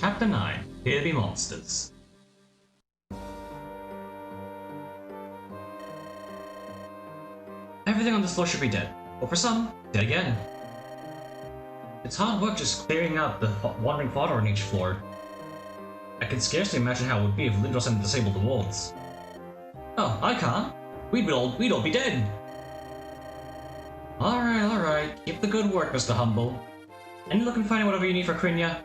Chapter 9, Here Be Monsters. Everything on this floor should be dead, but for some, dead again. It's hard work just clearing out the wandering fodder on each floor. I can scarcely imagine how it would be if Lindros hadn't disabled the walls. Oh, I can't. We'd all be dead. Alright. Keep the good work, Mr. Humble. Any luck in finding whatever you need for Krinya?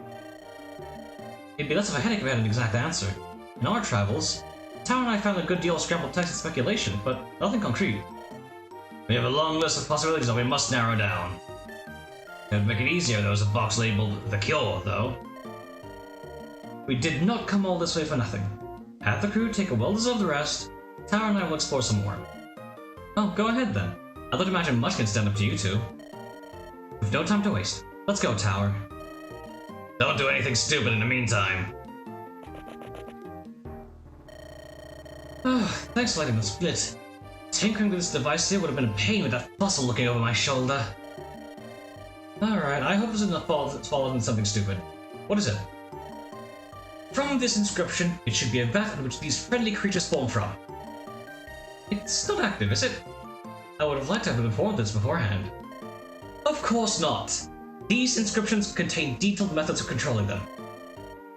It'd be less of a headache if we had an exact answer. In our travels, Tower and I found a good deal of scrambled text and speculation, but nothing concrete. We have a long list of possibilities that we must narrow down. It would make it easier if there was a box labeled The Cure, though. We did not come all this way for nothing. Have the crew take a well-deserved rest. Tower and I will explore some more. Oh, go ahead then. I don't imagine much can stand up to you two. We've no time to waste. Let's go, Tower. Don't do anything stupid in the meantime. Thanks for letting them split. Tinkering with this device here would have been a pain with that fossil looking over my shoulder. Alright, I hope this isn't fallen into something stupid. What is it? From this inscription, it should be a vat in which these friendly creatures spawn from. It's not active, is it? I would have liked to have been informed of this beforehand. Of course not! These inscriptions contain detailed methods of controlling them.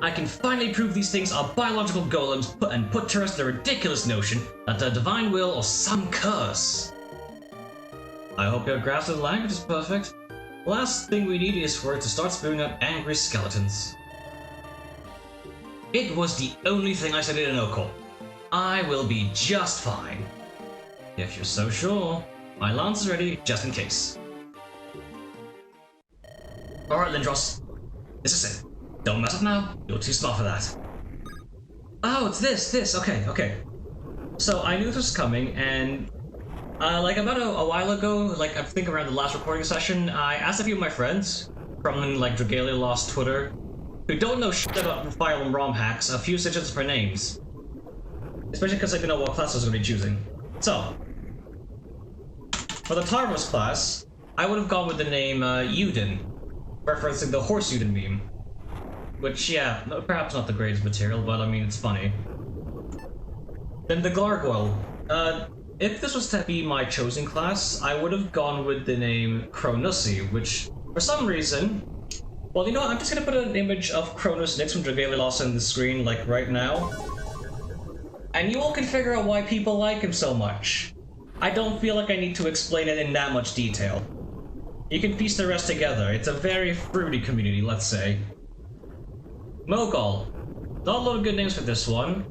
I can finally prove these things are biological golems and put to rest the ridiculous notion that the divine will or some curse. I hope your grasp of the language is perfect. Last thing we need is for it to start spewing out angry skeletons. It was the only thing I said in an Okul. I will be just fine. If you're so sure, my lance is ready just in case. Alright, Lindros. This is it. Don't mess up now. You're too smart for that. Oh, it's this. Okay. So I knew this was coming, and like about a while ago, like I think around the last recording session, I asked a few of my friends from like Dragalia Lost Twitter, who don't know shit about Fire Emblem ROM hacks, a few suggestions for names. Especially because I didn't know what class I was going to be choosing. So, for the Tarvos class, I would have gone with the name Yuden, referencing the horse Yuden meme. Which, yeah, perhaps not the greatest material, but I mean, it's funny. Then the Gargoyle. If this was to be my chosen class, I would have gone with the name Cronussi, which, for some reason... Well, you know what, I'm just gonna put an image of Cronus Nix from Dragalia Lost on the screen, like, right now. And you all can figure out why people like him so much. I don't feel like I need to explain it in that much detail. You can piece the rest together. It's a very fruity community, let's say. Mogul. Not a lot of good names for this one.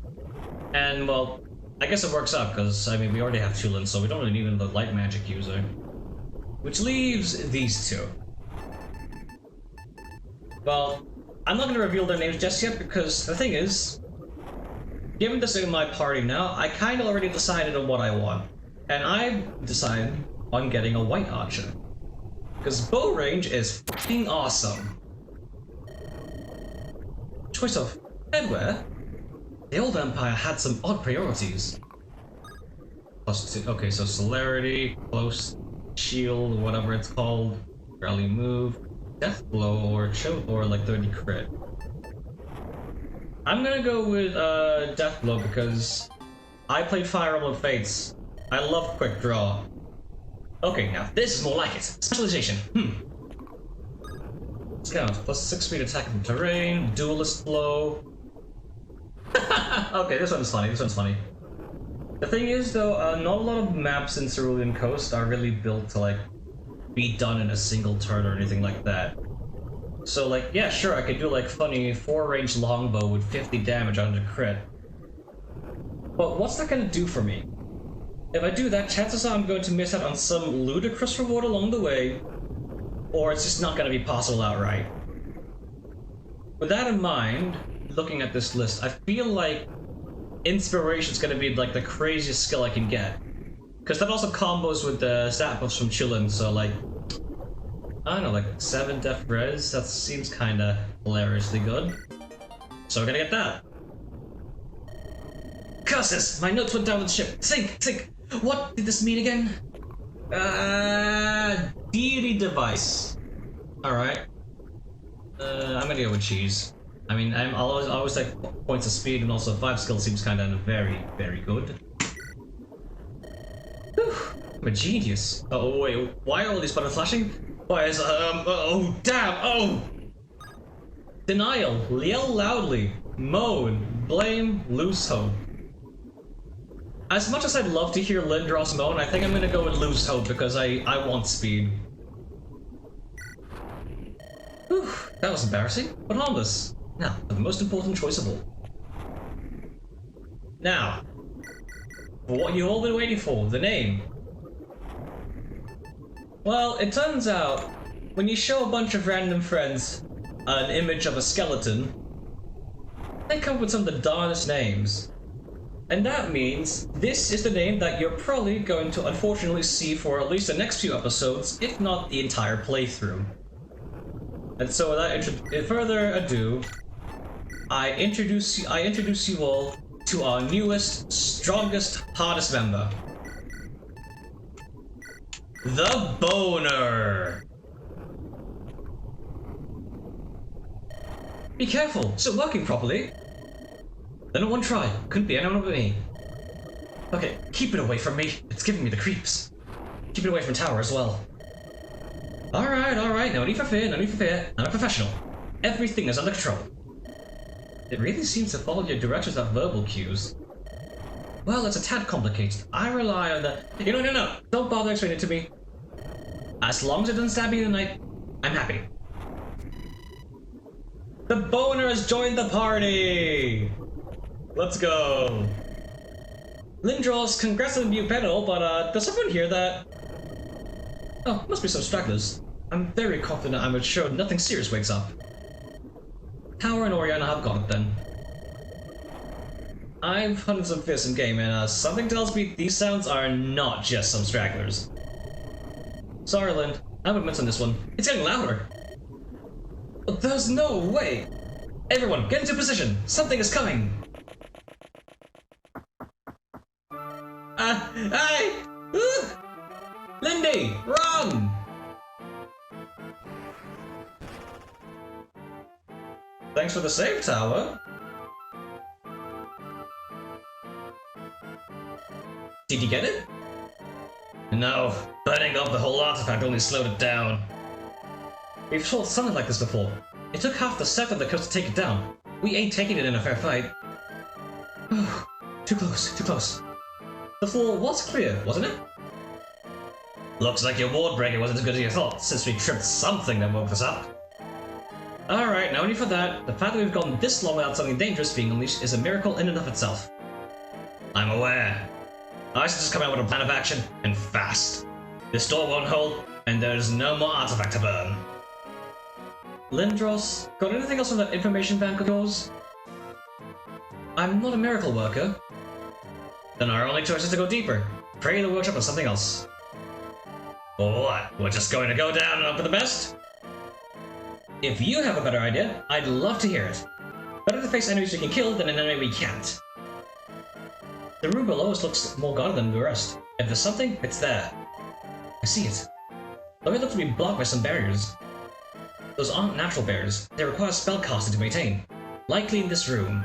And, well, I guess it works out, because, I mean, we already have Tulin, so we don't really need another light magic user. Which leaves these two. Well, I'm not going to reveal their names just yet, because the thing is, given this in my party now, I kind of already decided on what I want. And I decided on getting a white archer. Because bow range is f***ing awesome. Choice of headwear? The old empire had some odd priorities. +2, okay, so celerity, close, shield, whatever it's called, rally move, death blow, or choke, or like 30 crit. I'm gonna go with death blow because I played Fire Emblem Fates. I love quick draw. Okay, now this is more like it. Specialization. Let's go. +6 speed attack from terrain, duelist blow. Okay, this one's funny. The thing is, though, not a lot of maps in Cerulean Coast are really built to, like, be done in a single turn or anything like that. So, like, yeah, sure, I could do, like, funny 4-range longbow with 50 damage on the crit. But what's that gonna do for me? If I do that, chances are I'm going to miss out on some ludicrous reward along the way, or it's just not going to be possible outright. With that in mind, looking at this list, I feel like Inspiration is going to be like the craziest skill I can get. Because that also combos with the stat buffs from Chillin, so like, I don't know, like 7 def res, that seems kind of hilariously good. So we're gonna get that. Curses! My notes went down with the ship. Think! What did this mean again? Deity device. Alright. I'm gonna go with cheese. I mean, I'm always like points of speed, and also 5 skill seems kind of very, very good. Whew, I'm a genius. Oh wait, why are all these buttons flashing? Why is oh damn, oh! Denial, yell loudly, moan, blame, lose hope. As much as I'd love to hear Lindros moan, I think I'm gonna go with lose hope because I want speed. Whew, that was embarrassing, but harmless. Now, for the most important choice of all. Now, for what you've all been waiting for, the name. Well, it turns out, when you show a bunch of random friends an image of a skeleton, they come up with some of the darndest names. And that means this is the name that you're probably going to unfortunately see for at least the next few episodes, if not the entire playthrough. And so without further ado, I introduce you all to our newest, strongest, hardest member. The Boner! Be careful, is it working properly? Then one try, couldn't be anyone but me. Okay, keep it away from me, it's giving me the creeps. Keep it away from Tower as well. Alright, no need for fear, I'm a professional. Everything is under control. It really seems to follow your directions without verbal cues. Well, it's a tad complicated. I rely on the... No, don't bother explaining it to me. As long as it doesn't stab me in the night, I'm happy. The Boner has joined the party! Let's go! Lindros, congrats on the new pedal, but does everyone hear that? Oh, must be some stragglers. I'm very confident I'm sure nothing serious wakes up. Tower and Oriana have got it then. I've hunted some fish in game, and something tells me these sounds are not just some stragglers. Sorry, Lind, I haven't mentioned this one. It's getting louder. There's no way! Everyone, get into position! Something is coming! Hey! Lindy, run! Thanks for the save, Tower. Did you get it? No, burning up the whole artifact only slowed it down. We've fought something like this before. It took half the set of the coast to take it down. We ain't taking it in a fair fight. Too close. The floor was clear, wasn't it? Looks like your ward breaker wasn't as good as you thought, since we tripped something that woke us up. Alright, no need for that. The fact that we've gone this long without something dangerous being unleashed is a miracle in and of itself. I'm aware. I should just come out with a plan of action, and fast. This door won't hold, and there's no more artifact to burn. Lindros, got anything else from that information bank of yours? I'm not a miracle worker. Then our only choice is to go deeper. Pray the workshop on something else. Or what? We're just going to go down and hope for the best? If you have a better idea, I'd love to hear it. Better to face enemies we can kill than an enemy we can't. The room below us looks more guarded than the rest. If there's something, it's there. I see it. Though it looks to be blocked by some barriers. Those aren't natural barriers. They require spellcasting to maintain. Likely in this room.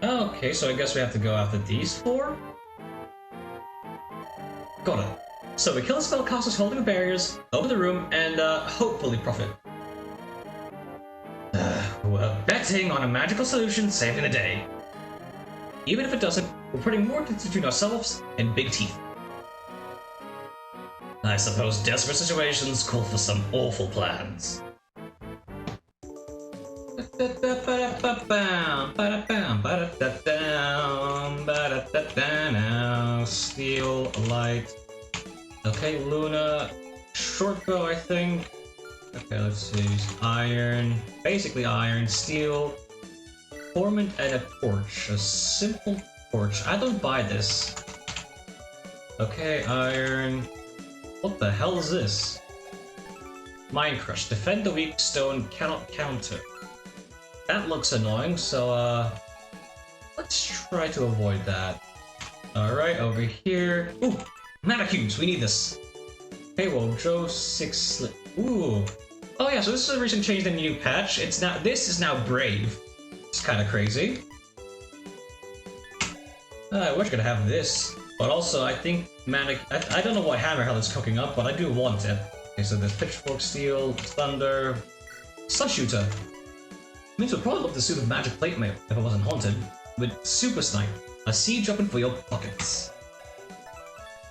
Okay, so I guess we have to go after these four? Got it. So we kill the spellcasters holding the barriers, open the room, and hopefully profit. We're betting on a magical solution saving the day. Even if it doesn't, we're putting more distance between ourselves and Big Teeth. I suppose desperate situations call for some awful plans. Steel, light. Okay, Luna, short bow, I think. Okay, let's see. Iron, basically iron, steel, torment, and a torch. A simple torch. I don't buy this. Okay, iron. What the hell is this? Mind Crush. Defend the weak stone, cannot counter. That looks annoying, so let's try to avoid that. Alright, over here. Ooh! Mana cubes, we need this. Okay, well, Joe 6 slip. Ooh! Oh yeah, so this is a recent change in the new patch. This is now Brave. It's kind of crazy. I wish I could have this, but also I think Manic. I don't know what Hammerhell is cooking up, but I do want it. Okay, so there's Pitchfork Steel, Thunder, Sun Shooter. Means we'd probably love the suit of Magic Plate Mail if it wasn't haunted. With Super Snipe, a siege open for your pockets.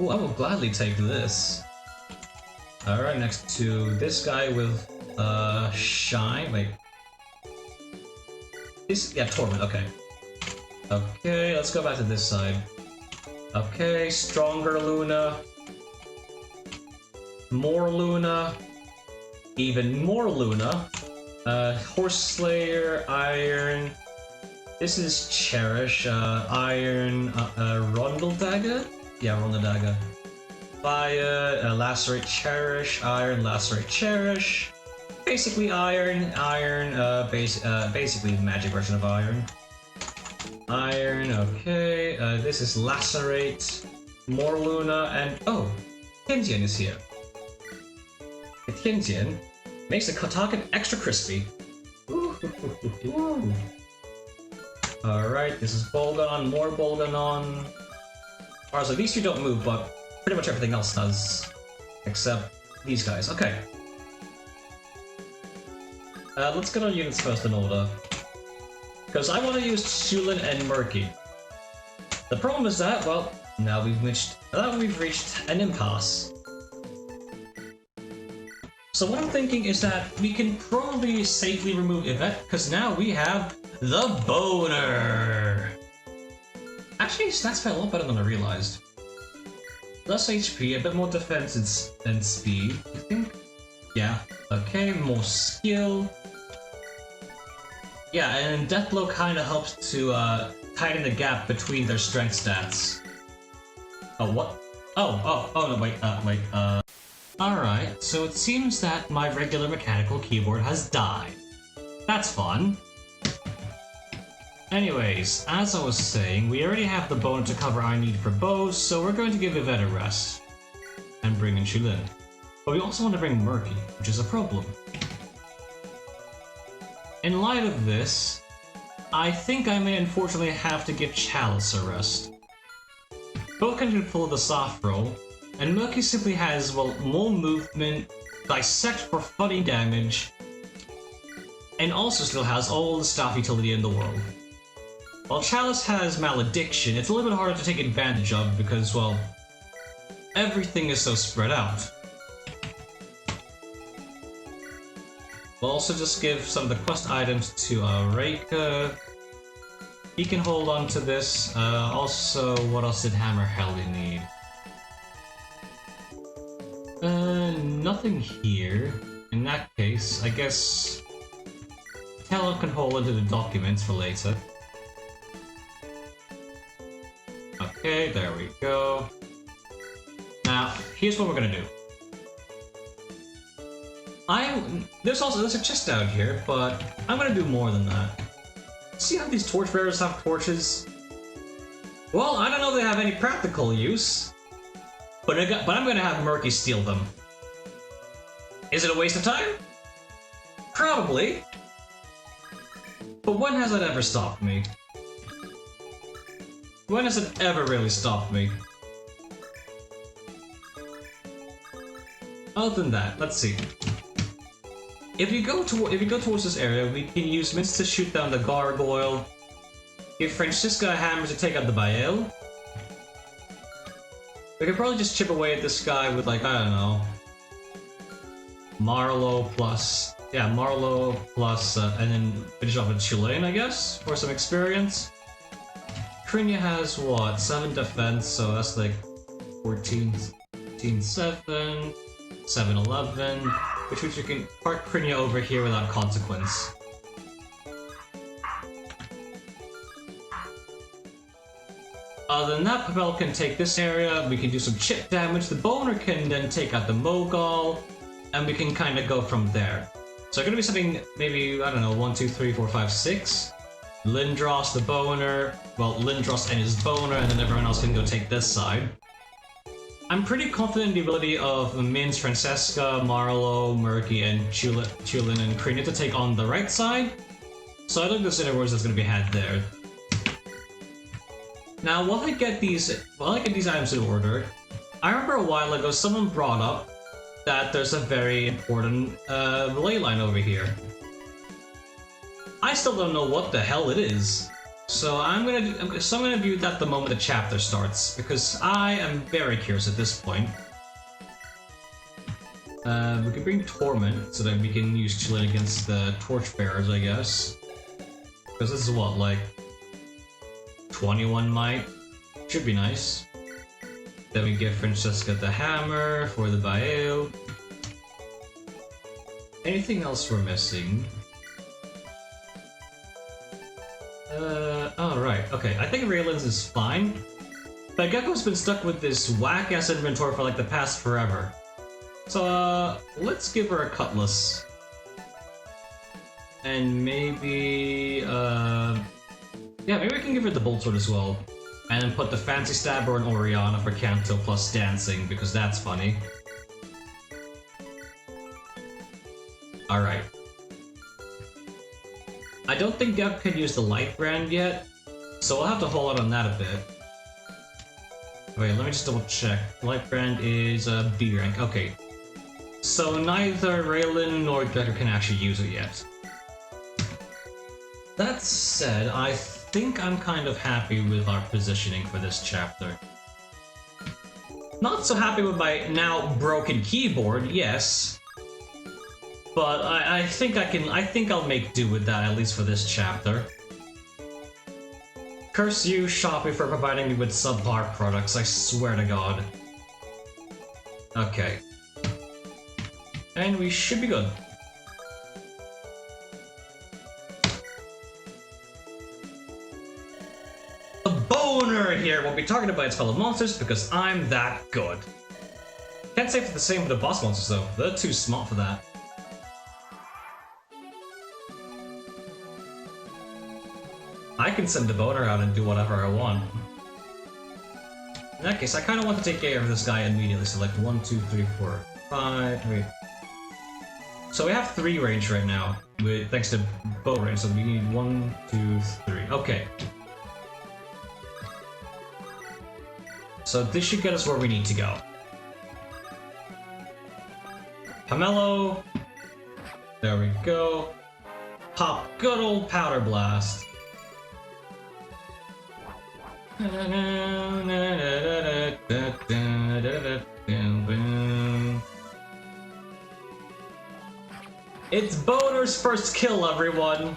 Oh, I will gladly take this. Alright, next to this guy with Shine. Wait. Torment, okay. Okay, let's go back to this side. Okay, Stronger Luna. More Luna. Even more Luna. Horse Slayer, Iron. This is Cherish, Iron, Rondel Dagger? Yeah, Rondel Dagger. Fire, Lacerate Cherish, Iron, Lacerate Cherish. Basically Iron, basically the magic version of Iron. Iron, okay, this is Lacerate, more Luna, and oh, Tianjian is here. The Tianjian makes the target extra crispy. Alright, this is Bolgon, more Bolgon. Alright, so these two don't move, but pretty much everything else does. Except these guys. Okay. Let's get our units first in order. Because I want to use Shulin and Murky. The problem is that, well, now we've reached an impasse. So what I'm thinking is that we can probably safely remove Yvette, because now we have the Boner! Actually, stats fell a lot better than I realized. Less HP, a bit more defense and speed, I think? Yeah. Okay, more skill. Yeah, and Deathblow kind of helps to tighten the gap between their strength stats. Oh, what? Oh, no, wait. Alright, so it seems that my regular mechanical keyboard has died. That's fun. Anyways, as I was saying, we already have the bone to cover our need for bows, so we're going to give Yvette a rest. And bring in Shulin. But we also want to bring Murky, which is a problem. In light of this, I think I may unfortunately have to give Chalice a rest. Both can pull the soft roll, and Murky simply has, well, more movement, dissect for funny damage, and also still has all the staff utility in the world. While Chalice has Malediction, it's a little bit harder to take advantage of because, well, everything is so spread out. We'll also just give some of the quest items to Reika. He can hold on to this. Also, what else did Hammerhell need? Nothing here. In that case, I guess Tello can hold onto the documents for later. Okay, there we go. Now, here's what we're gonna do. There's a chest down here, but I'm gonna do more than that. See how these torchbearers have torches? Well, I don't know if they have any practical use, but I'm gonna have Murky steal them. Is it a waste of time? Probably. But when has that ever stopped me? When has it ever really stopped me? Other than that, let's see. If you go towards this area, we can use Mints to shoot down the gargoyle. Give Francisca a hammer to take out the Bael. We could probably just chip away at this guy with, like, I don't know, Marlowe plus, and then finish off with Chulain, I guess, for some experience. Krinya has what, 7 defense, so that's like 14, 7, 11, which means you can park Krinya over here without consequence. Other than that, Pavel can take this area, we can do some chip damage, the Boner can then take out the Mogul, and we can kind of go from there. So it's gonna be something, maybe, I don't know, 1, 2, 3, 4, 5, 6. Lindros, the Boner, well, Lindros and his Boner, and then everyone else can go take this side. I'm pretty confident in the ability of Minz, Francesca, Marlowe, Murky, and Chulin and Krina to take on the right side. So I think there's inner words that's going to be had there. Now, while I get these items in order, I remember a while ago someone brought up that there's a very important relay line over here. I still don't know what the hell it is, so I'm gonna view that the moment the chapter starts because I am very curious at this point. We can bring Torment so that we can use Chillin against the Torchbearers, I guess. Because this is what, like 21 might? Should be nice. Then we give Francesca the hammer for the bio. Anything else we're missing? Oh right, okay. I think Raylan's is fine. But Gecko's been stuck with this whack-ass inventory for like the past forever. So, let's give her a cutlass. And maybe, yeah, maybe we can give her the bolt sword as well. And then put the fancy stabber and Oriana for Canto plus dancing, because that's funny. Alright. I don't think Gecko can use the light brand yet, so I'll have to hold out on that a bit. Wait, let me just double check. Light brand is B rank, okay. So neither Raylan nor Gecko can actually use it yet. That said, I think I'm kind of happy with our positioning for this chapter. Not so happy with my now broken keyboard, yes. But I think I'll make do with that, at least for this chapter. Curse you, Shopee, for providing me with subpar products, I swear to God. Okay. And we should be good. A boner here won't be targeted by its fellow monsters because I'm that good. Can't say for the same for the boss monsters though, they're too smart for that. I can send the boner out and do whatever I want. In that case, I kind of want to take care of this guy immediately, so like 1, 2, 3, 4, 5, wait. So we have 3 range right now, thanks to bow range, so we need 1, 2, 3. Okay. So this should get us where we need to go. Pomelo. There we go. Pop good old Powder Blast. It's Boner's first kill, everyone!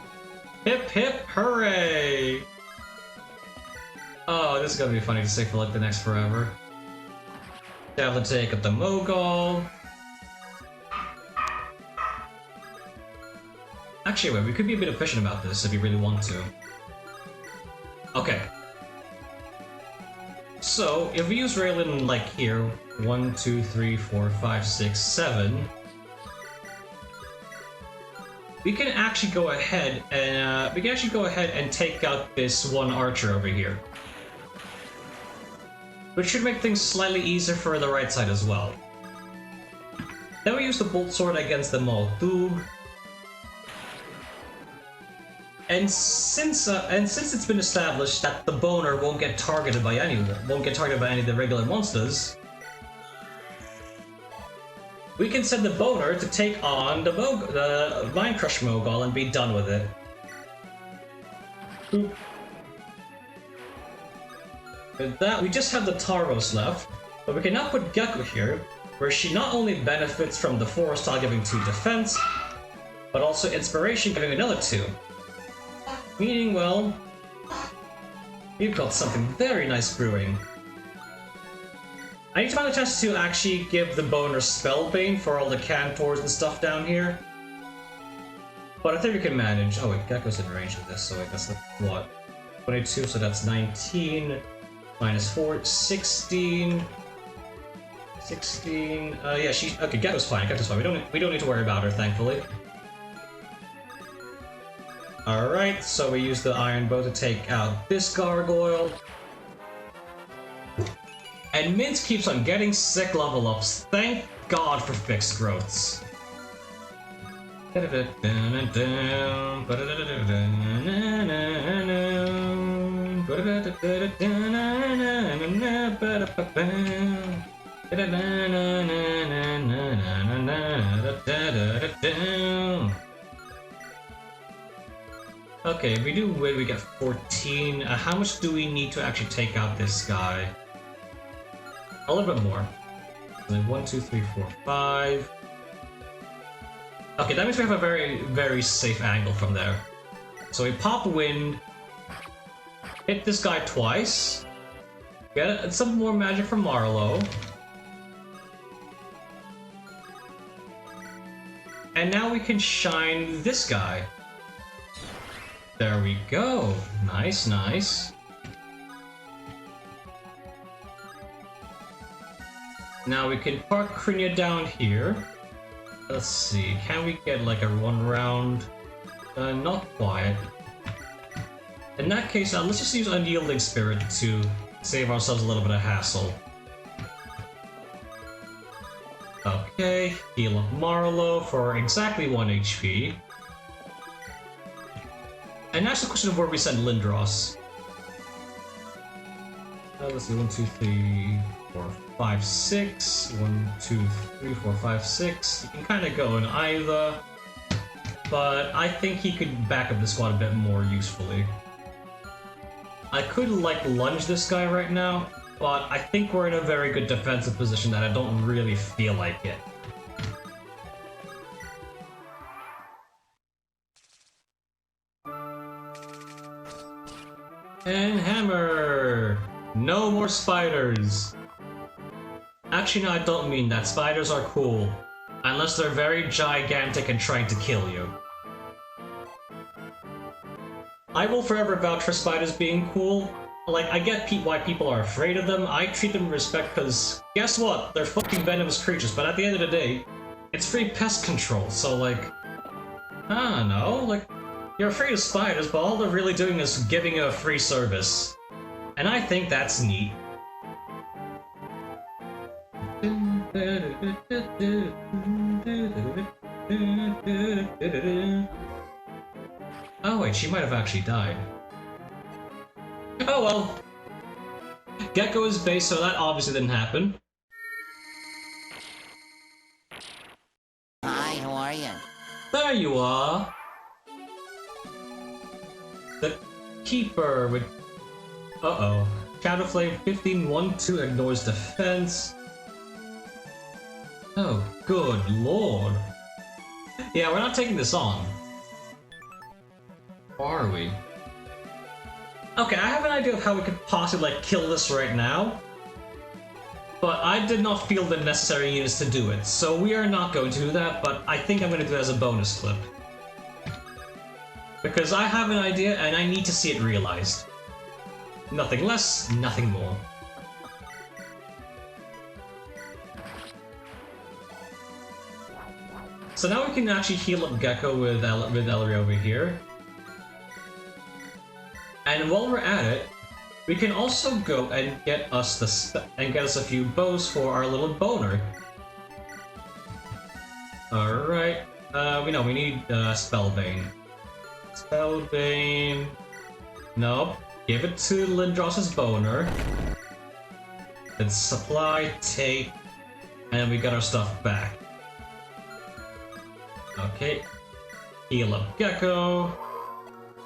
Hip hip hooray! Oh, this is gonna be funny to say for like the next forever. Have to take up the Mogul. Actually, wait, we could be a bit efficient about this if you really want to. Okay. So, if we use Raylan like here, 1, 2, 3, 4, 5, 6, 7, we can actually go ahead and take out this one archer over here, which should make things slightly easier for the right side as well. Then we use the bolt sword against the Molotov. And since it's been established that the boner won't get targeted by any of the regular monsters, we can send the boner to take on the Mind Crush Mogul and be done with it. Boop. With that, we just have the Taros left, but we can now put Gecko here, where she not only benefits from the Forest Tile giving 2 defense, but also Inspiration giving another 2. Meaning, well, we've got something very nice brewing. I need to find a chance to actually give the boner Spellbane for all the Cantors and stuff down here. But I think we can manage. Oh wait, Gecko's in range of this, so wait, that's like, what? 22, so that's 19. Minus 4, 16. 16. Yeah, okay, Gecko's fine, Gecko's fine. We don't need to worry about her, thankfully. Alright, so we use the Iron Bow to take out this gargoyle. And Mint keeps on getting sick level ups. Thank God for fixed growths. Okay, we do win, we get 14. How much do we need to actually take out this guy? A little bit more. So 1, 2, 3, 4, 5. Okay, that means we have a very, very safe angle from there. So we pop wind, hit this guy twice, get some more magic from Marlowe. And now we can shine this guy. There we go. Nice, nice. Now we can park Krinia down here. Let's see, can we get like a run round? Not quite. In that case, let's just use Unyielding Spirit to save ourselves a little bit of hassle. Okay, heal up Marlowe for exactly 1 HP. And that's the question of where we send Lindros. Let's see, 1, 2, 3, 4, 5, 6. 1, 2, 3, 4, 5, 6. You can kind of go in either, but I think he could back up the squad a bit more usefully. I could like lunge this guy right now, but I think we're in a very good defensive position that I don't really feel like it. And hammer! No more spiders! Actually, no, I don't mean that. Spiders are cool. Unless they're very gigantic and trying to kill you. I will forever vouch for spiders being cool. Like, I get why people are afraid of them. I treat them with respect because, guess what? They're fucking venomous creatures, but at the end of the day, it's free pest control, so like... I don't know, like... You're afraid of spiders, but all they're really doing is giving you a free service. And I think that's neat. Oh wait, she might have actually died. Oh well. Gecko is base, so that obviously didn't happen. Hi, how are you? There you are. The keeper with... Uh-oh. Shadowflame 15-1-2 ignores defense. Oh, good lord. Yeah, we're not taking this on. Or are we? Okay, I have an idea of how we could possibly, like, kill this right now. But I did not feel the necessary units to do it, so we are not going to do that, but I think I'm going to do it as a bonus clip. Because I have an idea and I need to see it realized. Nothing less, nothing more. So now we can actually heal up Gecko with Ellery over here. And while we're at it, we can also go and get us a few bows for our little boner. Alright. We need Spellbane. Spellbane. Nope. Give it to Lindros's boner. Then supply, take, and we got our stuff back. Okay. Heal up Gecko.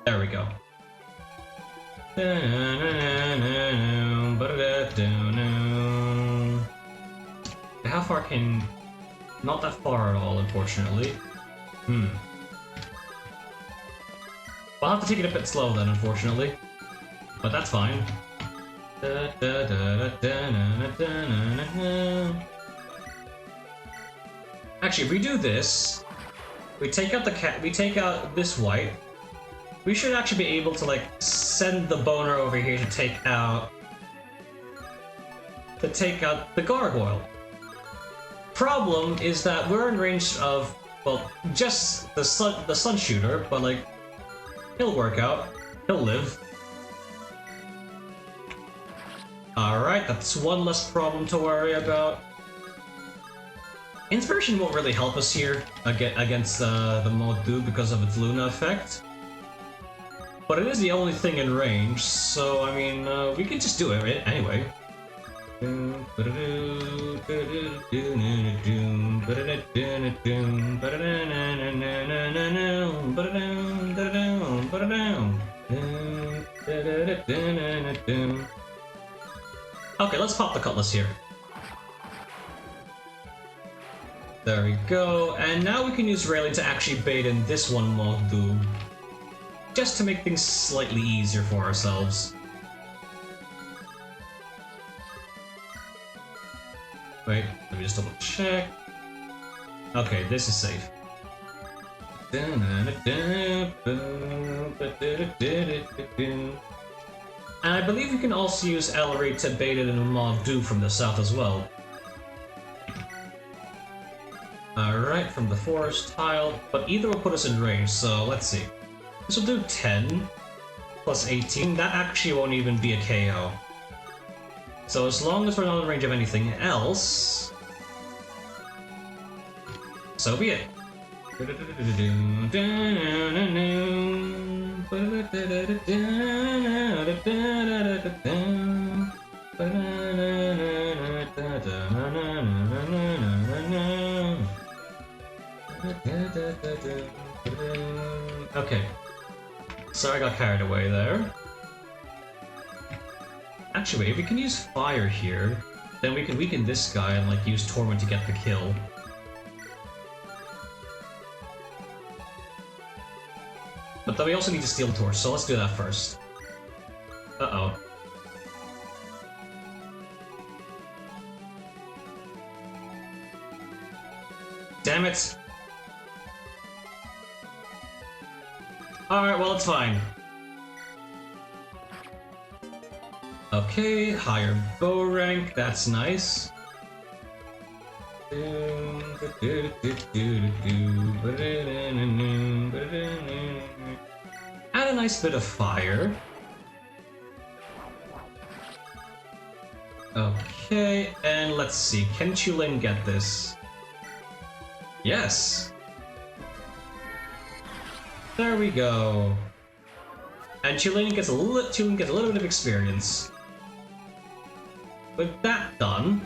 There we go. How far can... Not that far at all, unfortunately. I'll have to take it a bit slow then, unfortunately. But that's fine. Actually, if we do this, we take out we take out this white. We should actually be able to like send the boner over here to take out the gargoyle. Problem is that we're in range of, well, just the sun shooter, but like he'll work out. He'll live. Alright, that's one less problem to worry about. Inspiration won't really help us here against the Modu because of its Luna effect. But it is the only thing in range, so I mean, we can just do it anyway. Okay, let's pop the Cutlass here. There we go, and now we can use Railing to actually bait in this one Modu, just to make things slightly easier for ourselves. Wait, let me just double check. Okay, this is safe. And I believe you can also use Ellery to bait it in a Modu from the south as well. Alright, from the forest tile, but either will put us in range, so let's see. This will do 10 plus 18, that actually won't even be a KO. So as long as we're not in range of anything else, so be it. Okay. Sorry, I got carried away there. Actually, wait, if we can use fire here, then we can weaken this guy and like use Torment to get the kill. But then we also need to steal Torch, so let's do that first. Uh-oh. Damn it! Alright, well, it's fine. Okay, higher bow rank, that's nice. And a nice bit of fire. Okay, and let's see, can Chulin get this? Yes! There we go. And Chulin gets a little bit of experience. With that done,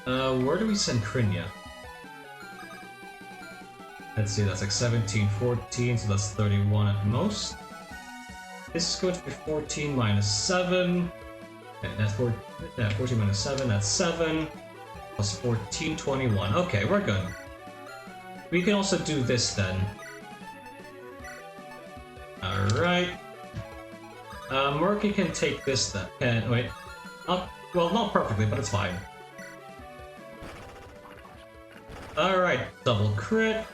where do we send Krinya? Let's see, that's like 17, 14, so that's 31 at most. This is going to be 14 minus 7. Okay, that's 14 minus 7, that's 7. Plus 14, 21. Okay, we're good. We can also do this then. Alright. Murky can take this then. Wait. Well, not perfectly, but it's fine. Alright, double crit.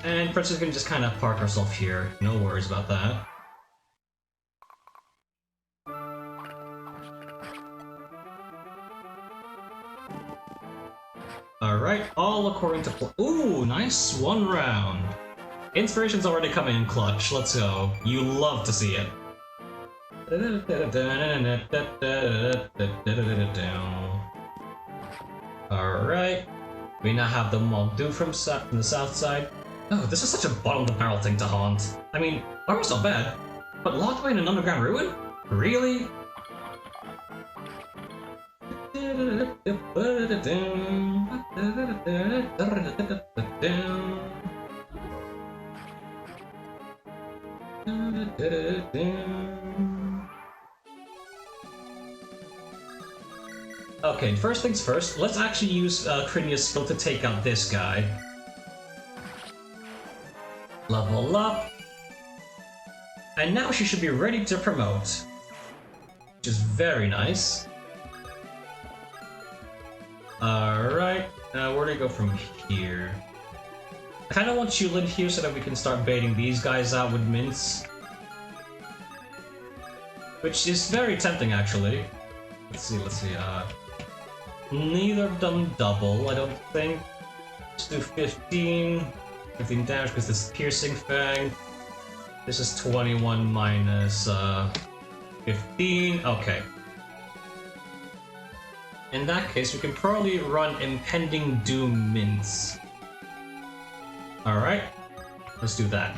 And Princess can just kind of park herself here. No worries about that. Alright, all according to plan. Ooh, nice one round. Inspiration's already coming in clutch. Let's go. You love to see it. Alright. We now have the Modu from the south side. Oh, this is such a bottom-of-the-barrel thing to haunt. I mean, armor's not bad, but locked away in an underground ruin? Really? Okay, first things first, let's actually use Krinia's skill to take out this guy. Level up. And now she should be ready to promote. Which is very nice. Alright, where do I go from here? I kinda want Chulin here so that we can start baiting these guys out with mints. Which is very tempting, actually. Let's see, neither of them double, I don't think. Let's do 15 damage because this Piercing Fang. This is 21 minus 15. Okay. In that case, we can probably run Impending Doom Mints. Alright, let's do that.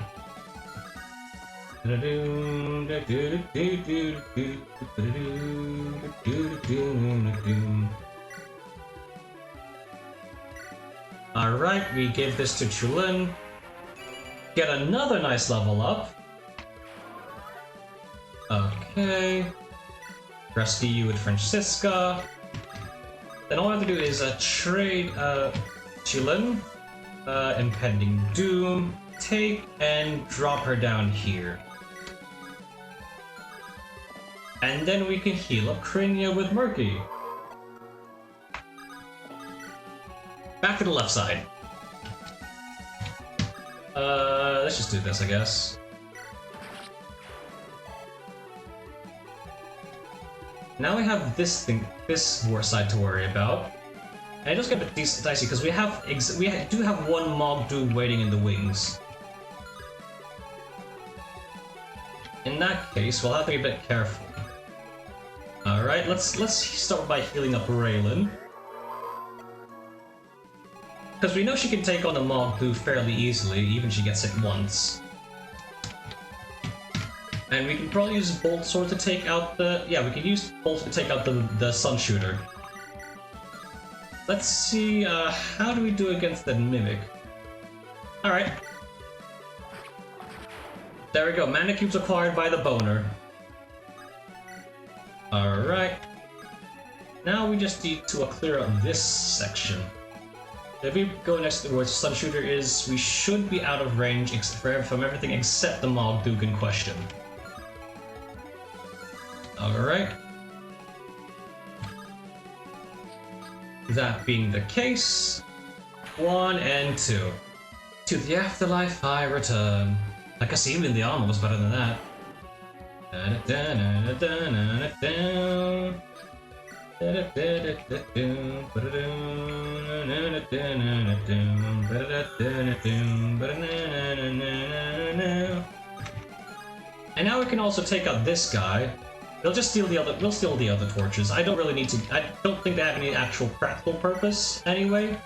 Alright, we give this to Chulin. Get another nice level up. Okay. Rescue you with Francisca. Then all I have to do is trade Chulin, Impending Doom, take and drop her down here. And then we can heal up Krinia with Murky. Back to the left side. Let's just do this, I guess. Now we have this war side to worry about. And it does get a bit dicey because we do have one Mog Doom waiting in the wings. In that case, we'll have to be a bit careful. Alright, let's start by healing up Raylan. Because we know she can take on a Mog Doom fairly easily, even if she gets hit once. And we can probably use Bolt Sword to take out the... Yeah, we can use Bolt to take out the Sun Shooter. Let's see, how do we do against the Mimic? Alright. There we go, Mana Cubes acquired by the Boner. Alright. Now we just need to clear up this section. If we go next to where Sun Shooter is, we should be out of range from everything except the Mog Duke in question. Alright. That being the case, 1 and 2. To the afterlife I return. I guess even the armor was better than that. And now we can also take out this guy. We'll steal the other torches. I don't really need to. I don't think they have any actual practical purpose anyway.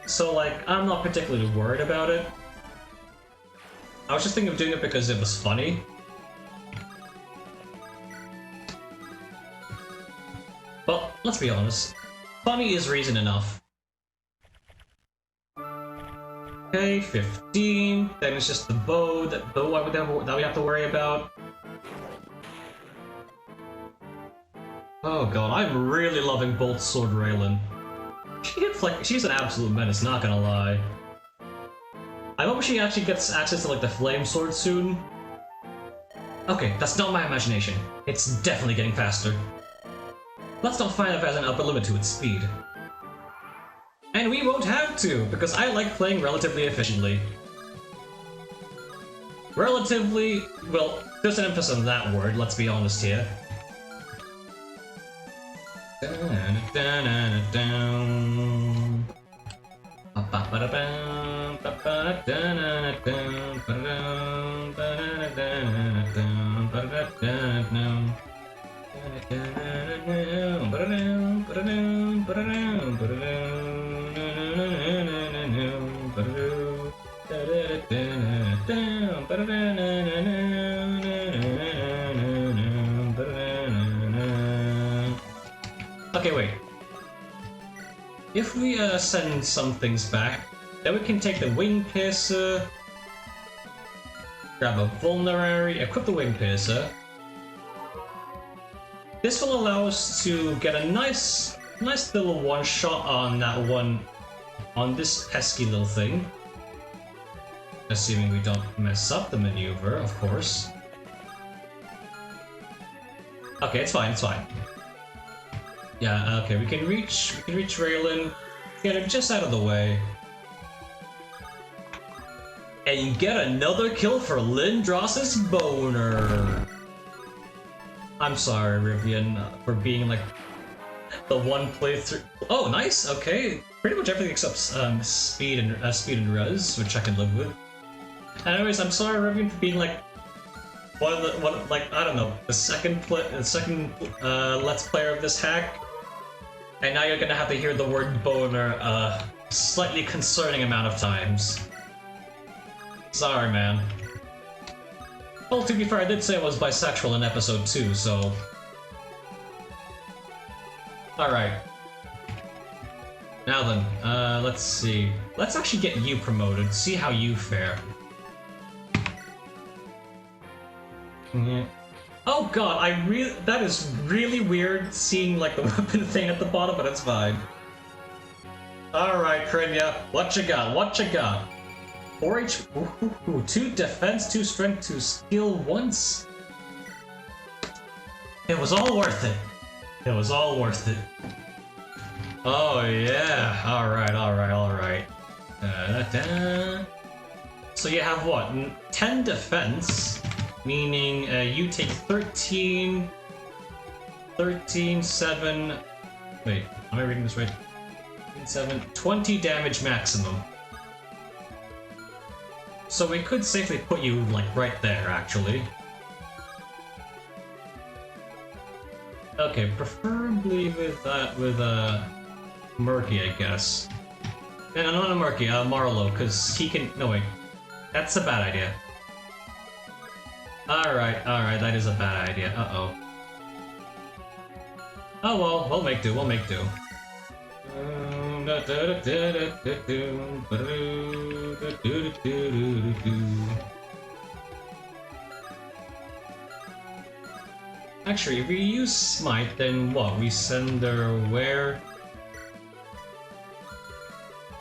So like, I'm not particularly worried about it. I was just thinking of doing it because it was funny. But let's be honest, funny is reason enough. Okay, 15. Then it's just the bow that we have to worry about. Oh god, I'm really loving Bolt Sword Raylan. She's an absolute menace, not gonna lie. I hope she actually gets access to like the Flame Sword soon. Okay, that's not my imagination. It's definitely getting faster. Let's not find if it has an upper limit to its speed. And we won't have to, because I like playing relatively efficiently. Relatively, well, there's an emphasis on that word, let's be honest here. Okay, wait. If we send some things back, then we can take the Wing Piercer, grab a Vulnerary, equip the Wing Piercer. This will allow us to get a nice little one-shot on that one, on this pesky little thing. Assuming we don't mess up the maneuver, of course. Okay, it's fine, it's fine. Yeah, okay, we can reach Raylan, get him just out of the way. And get another kill for Lindros's Boner. I'm sorry, Rivian, for being like the one playthrough. Oh, nice. Okay, pretty much everything except speed and res, which I can live with. Anyways, I'm sorry, Rivian, for being like I don't know, the second Let's Player of this hack, and now you're gonna have to hear the word boner slightly concerning amount of times. Sorry, man. Well, to be fair, I did say I was bisexual in episode 2, so... Alright. Now then, let's see. Let's actually get you promoted, see how you fare. Yeah. Oh god, that is really weird seeing like the weapon thing at the bottom, but it's fine. Alright, Krinya, what you got? What you got? 4 HP, 2 defense, 2 strength, 2 skill once. It was all worth it. It was all worth it. Oh yeah, alright. So you have what? 10 defense, meaning you take 13, 7... Wait, am I reading this right? 7, 20 damage maximum. So we could safely put you, like, right there, actually. Okay, preferably with Murky, I guess. And not a Murky, Marlowe, because he can... No, wait. That's a bad idea. Alright, that is a bad idea. Uh-oh. Oh well, we'll make do, Actually, if we use Smite, then what? We send her where?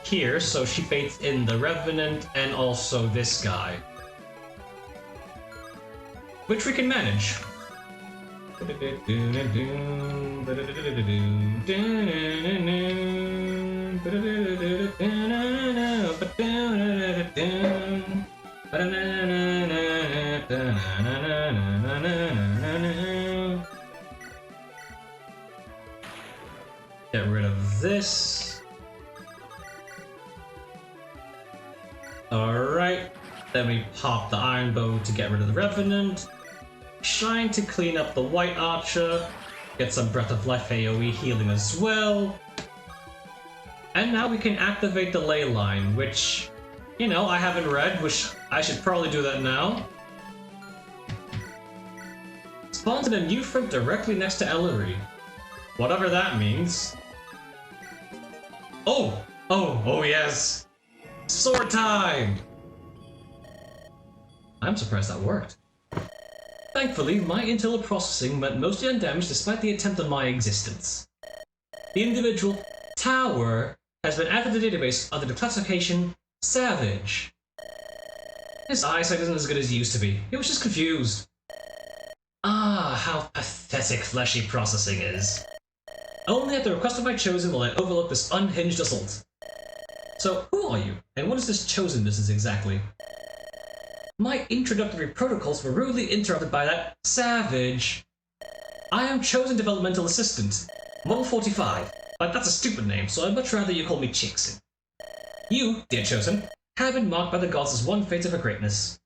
Here, so she baits in the Revenant and also this guy. Which we can manage. Get rid of this. Alright. Then we pop the Iron Bow to get rid of the Revenant. Shine to clean up the White Archer. Get some Breath of Life AoE healing as well. And now we can activate the Ley Line, which, you know, I haven't read, which I should probably do that now. Spawns in a new front directly next to Ellery. Whatever that means. Oh yes! Sword time! I'm surprised that worked. Thankfully, my internal processing went mostly undamaged despite the attempt on my existence. The individual tower has been added to the database under the classification Savage. His eyesight isn't as good as it used to be. He was just confused. Ah, how pathetic fleshy processing is. Only at the request of my chosen will I overlook this unhinged assault. So, who are you, and what is this chosen business exactly? My introductory protocols were rudely interrupted by that savage. I am Chosen Developmental Assistant, Model 45, but that's a stupid name, so I'd much rather you call me Chickson. You, dear Chosen, have been marked by the gods as one fated for greatness.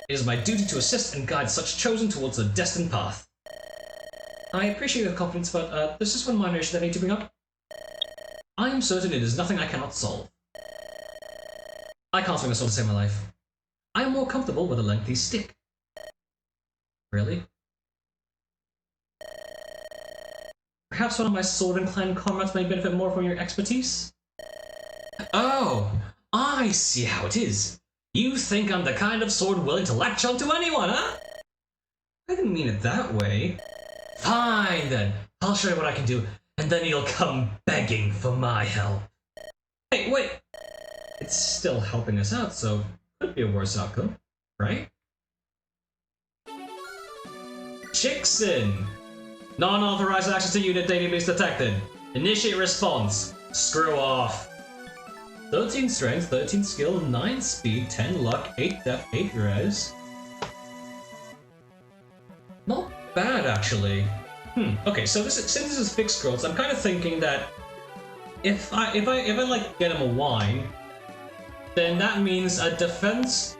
It is my duty to assist and guide such Chosen towards the destined path. I appreciate your confidence, but there's just one minor issue that I need to bring up. I am certain it is nothing I cannot solve. I can't swing a sword to save my life. I am more comfortable with a lengthy stick. Really? Perhaps one of my sword-inclined comrades may benefit more from your expertise? Oh, I see how it is. You think I'm the kind of sword willing to latch onto anyone, huh? I didn't mean it that way. Fine then, I'll show you what I can do, and then you'll come begging for my help. Hey, wait! It's still helping us out, so could be a worse outcome, right? Chickson! Non-authorized access to unit database detected. Initiate response. Screw off. 13 strength, 13 skill, 9 speed, 10 luck, 8 def, 8 res. Not bad, actually. Okay, so since this is fixed growth, I'm kind of thinking that if I like get him a wine, then that means a defense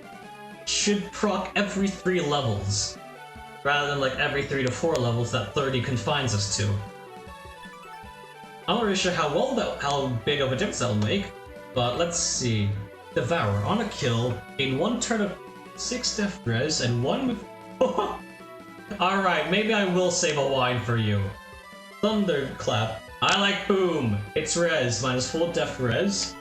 should proc every 3 levels, rather than like every 3 to 4 levels that 30 confines us to. I'm not really sure how big of a difference that'll make, but let's see. Devour on a kill, in 1 turn of 6 death res and 1 with. Alright, maybe I will save a wine for you. Thunderclap. I like boom. It's res, minus 4 def res.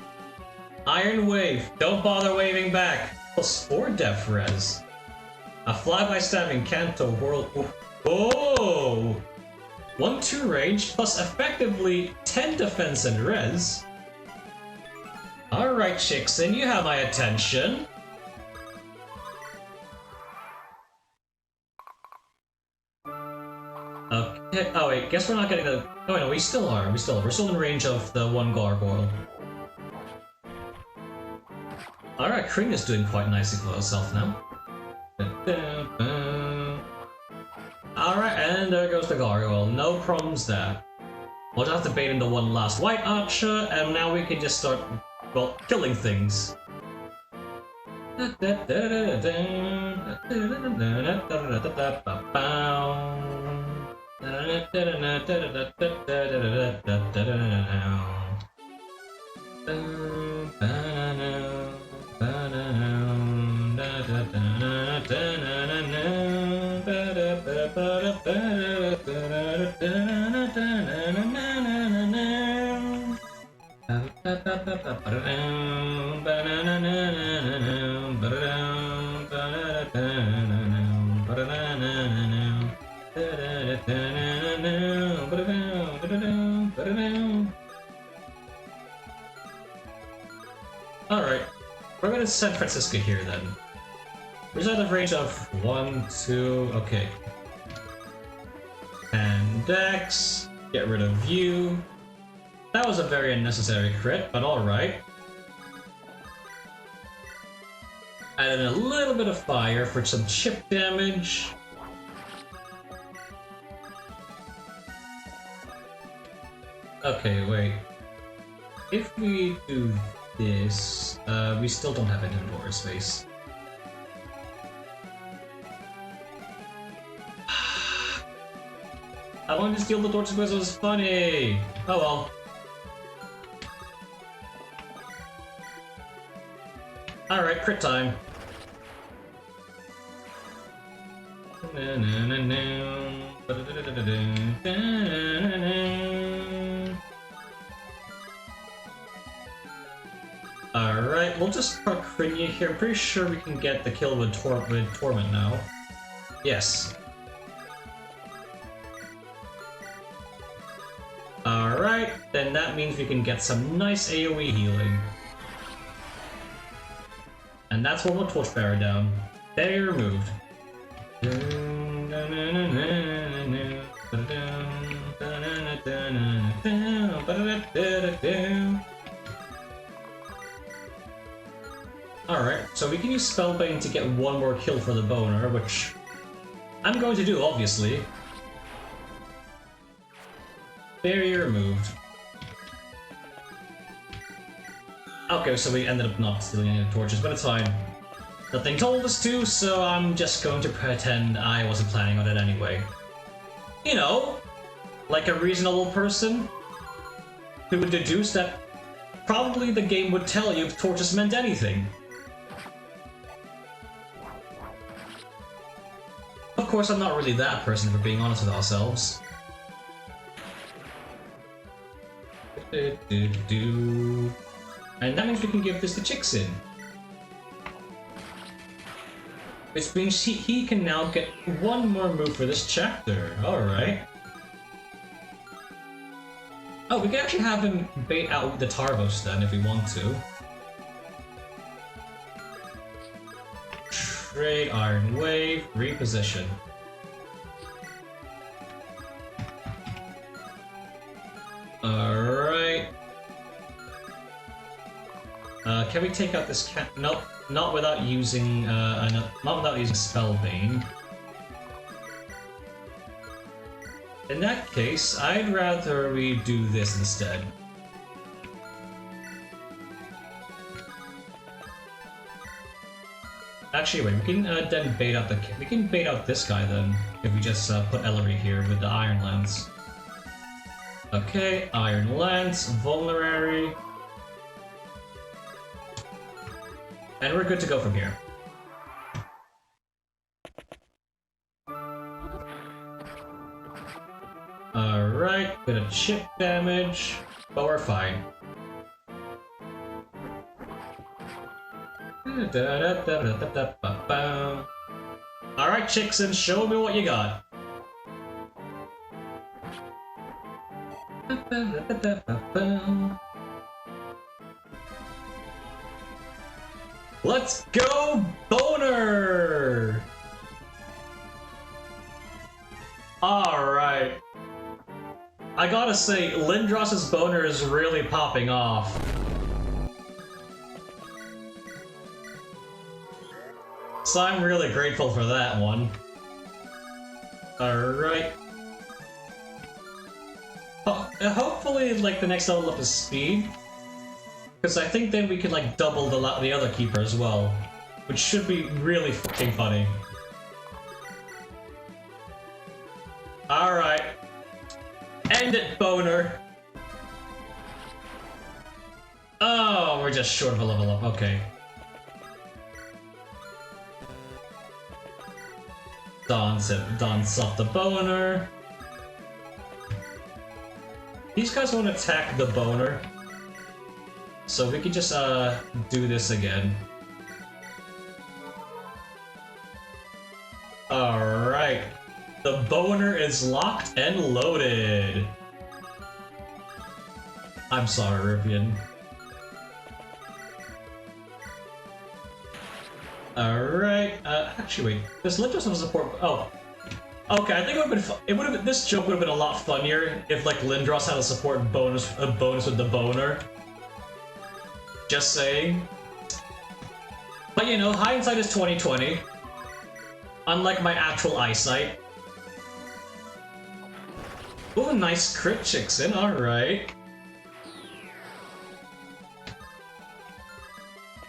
Iron wave. Don't bother waving back. Plus 4 def res. A flyby stabbing canto whirl. Oh! 1-2 range plus effectively 10 defense and res. Alright, Chickson, you have my attention. Okay. Oh wait, guess we're not getting the. Oh no, we still are. We're still in range of the 1 gargoyle. Alright, Kring is doing quite nicely for herself now. Alright, and there goes the gargoyle. No problems there. We'll just have to bait into 1 last white archer, and now we can just start, well, killing things. Alright, we're gonna San Francisco here then. We're out of range of 1, 2, okay. And Dex, get rid of you. That was a very unnecessary crit, but alright. Add in a little bit of fire for some chip damage. Okay, wait. If we do this, we still don't have inventory space. I wanted to steal the torches because it was funny! Oh well. Alright, crit time. Alright, we'll just proc Krinya here. I'm pretty sure we can get the kill with Torment now. Yes. Alright, then that means we can get some nice AoE healing. And that's what will Torchbearer down. Barrier removed. Alright, so we can use Spellbane to get 1 more kill for the boner, which I'm going to do, obviously. Barrier removed. Okay, so we ended up not stealing any torches, but it's fine. Nothing told us to, so I'm just going to pretend I wasn't planning on it anyway. You know, like a reasonable person who would deduce that probably the game would tell you if torches meant anything. Of course, I'm not really that person, if we're being honest with ourselves. And that means we can give this to Chickson. Which means he can now get 1 more move for this chapter. Alright. Oh, we can actually have him bait out the Tarvos then if we want to. Trade Iron Wave, reposition. Alright. Can we take out this cat? Nope, not without using Spellbane. In that case, I'd rather we do this instead. Actually, wait. We can then bait out we can bait out this guy then if we just put Ellery here with the iron lance. Okay, iron lance, vulnerary, and we're good to go from here. Alright, bit of chip damage, but we're fine. Alright, Chickson, show me what you got. Let's go, Boner! Alright. I gotta say, Lindros's Boner is really popping off. So I'm really grateful for that one. Alright. Hopefully, like, the next level up is speed. Because I think then we can, like, double the other keeper as well. Which should be really fucking funny. Alright. End it, Boner! Oh, we're just short of a level up, okay. Dance up the Boner. These guys won't attack the Boner. So we can just do this again. Alright. The Boner is locked and loaded. I'm sorry, Rivian. Alright, actually wait, does Lindros have a support? Oh. Okay, I think it would have been this joke would have been a lot funnier if like Lindros had a support bonus with the Boner. Just saying. But you know, hindsight is 20/20. Unlike my actual eyesight. Oh, nice crit, Chickson, alright.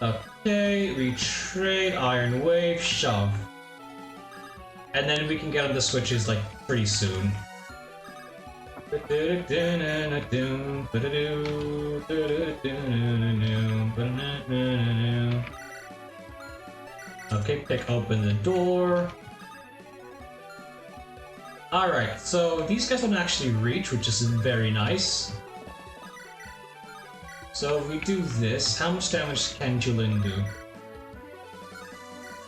Okay, we trade, Iron Wave, shove. And then we can get on the switches like pretty soon. Okay, pick open the door. Alright, so these guys don't actually reach, which is very nice. So if we do this, how much damage can Julin do?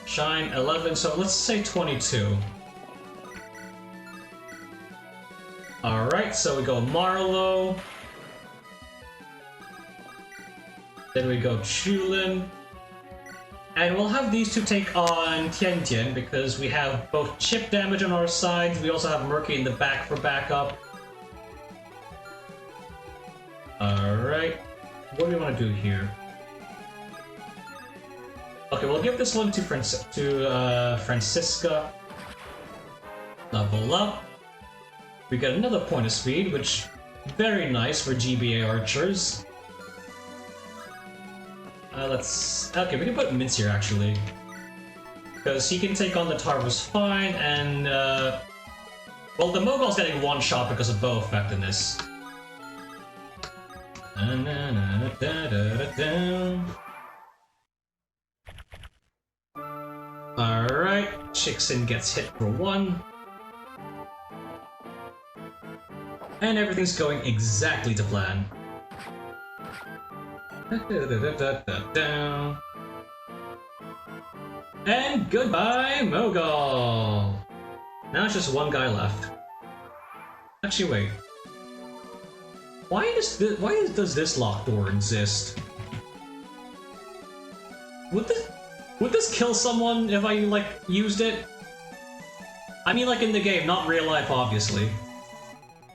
Shine 11, so let's say 22. Alright, so we go Marlowe. Then we go Chulin. And we'll have these two take on Tian Tian because we have both chip damage on our sides. We also have Murky in the back for backup. Alright. What do we want to do here? Okay, we'll give this one to Francisca. Level up. We get another point of speed, which very nice for GBA archers. Okay, we can put Mince here actually. Because he can take on the Tarvus fine, and well, the Mogul's getting one shot because of bow effect in this. Alright, Chickson gets hit for 1. And everything's going exactly to plan. And goodbye, Mogul! Now it's just one guy left. Actually, wait. Why does this locked door exist? Would this kill someone if I, like, used it? I mean, like, in the game, not real life, obviously.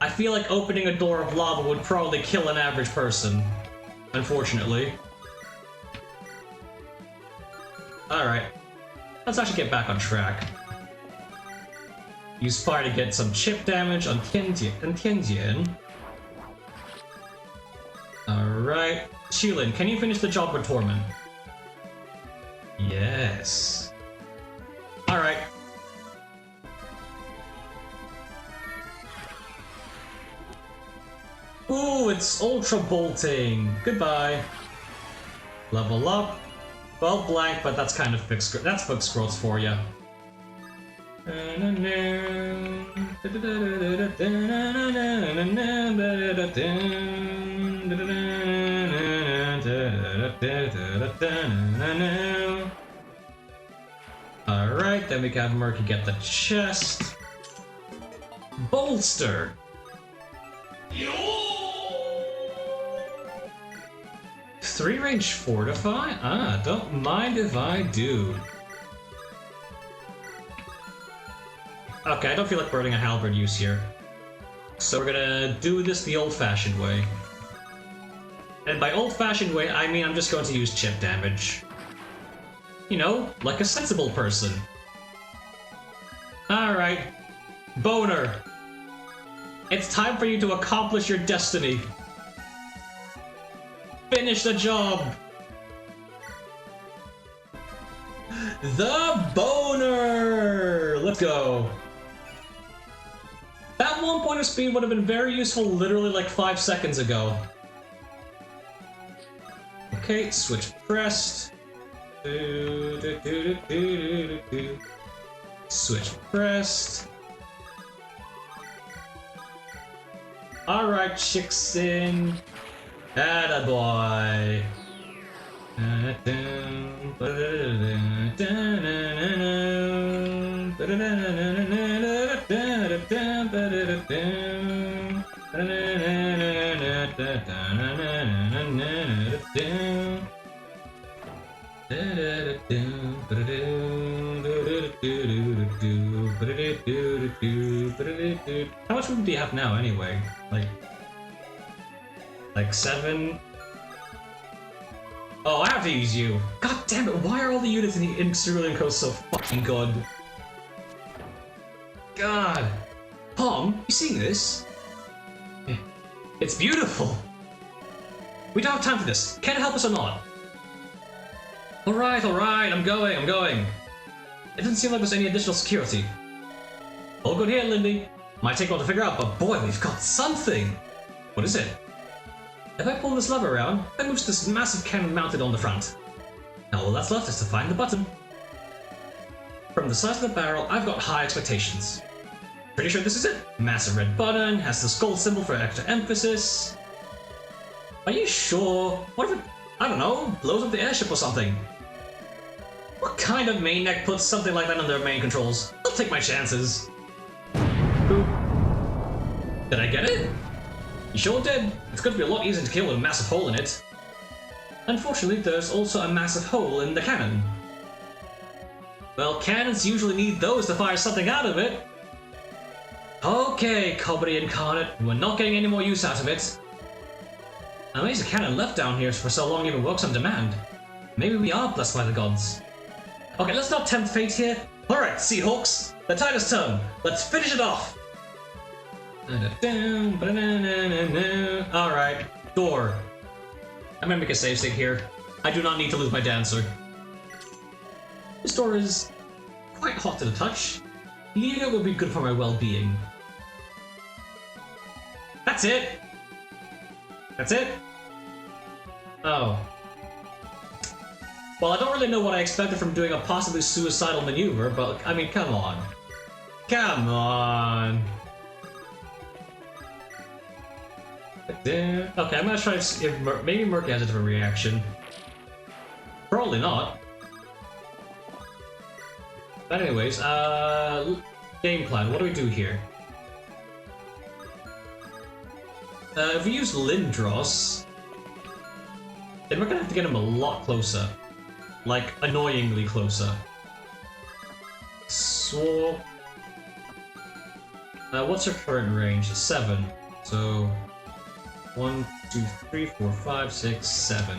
I feel like opening a door of lava would probably kill an average person. Unfortunately. Alright. Let's actually get back on track. Use fire to get some chip damage on Tianjian. Alright. Chilin, can you finish the job with Torment? Yes. Alright. Ooh, it's Ultra Bolting. Goodbye. Level up. Well, blank, but that's kind of fixed. That's book scrolls for you. Alright, then we can have Murky get the chest. Bolster! 3 range fortify? Ah, don't mind if I do. Okay, I don't feel like burning a halberd use here. So we're gonna do this the old-fashioned way. And by old-fashioned way, I mean I'm just going to use chip damage. You know, like a sensible person. Alright. Boner. It's time for you to accomplish your destiny. Finish the job! The boner! Let's go. That 1 point of speed would have been very useful literally like 5 seconds ago. Okay, switch pressed. Switch pressed. Alright, Chickson. Attaboy. How much food do you have now, anyway? Like 7? Oh, I have to use you. God damn it! Why are all the units in Cerulean Coast so fucking good? God, Tom, you seeing this? It's beautiful. We don't have time for this. Can it help us or not? All right, I'm going. It doesn't seem like there's any additional security. All good here, Lindy. Might take a while to figure out, but boy, we've got something. What is it? If I pull this lever around, that moves this massive cannon mounted on the front. Now all that's left is to find the button. From the size of the barrel, I've got high expectations. Pretty sure this is it. Massive red button, has the skull symbol for extra emphasis. Are you sure? What if it, I don't know, blows up the airship or something? What kind of maniac puts something like that on their main controls? I'll take my chances. Boop. Did I get it? You sure did. It's going to be a lot easier to kill with a massive hole in it. Unfortunately, there's also a massive hole in the cannon. Well, cannons usually need those to fire something out of it. Okay, Comedy Incarnate, we're not getting any more use out of it. I'm amazed a cannon left down here for so long even works on demand. Maybe we are blessed by the gods. Okay, let's not tempt fate here. Alright, Seahawks, the tide has turned. Let's finish it off. Alright, door. I'm gonna make a save state here. I do not need to lose my dancer. This door is quite hot to the touch. Leaving it would be good for my well-being. That's it! That's it? Oh. Well, I don't really know what I expected from doing a possibly suicidal maneuver, but I mean, come on. Come on! Okay, I'm gonna try to see if maybe Murky has a different reaction. Probably not. But anyways, game plan, what do we do here? If we use Lindros, then we're gonna have to get him a lot closer. Like, annoyingly closer. Swap. What's her current range? 7. So 1, 2, 3, 4, 5, 6, 7.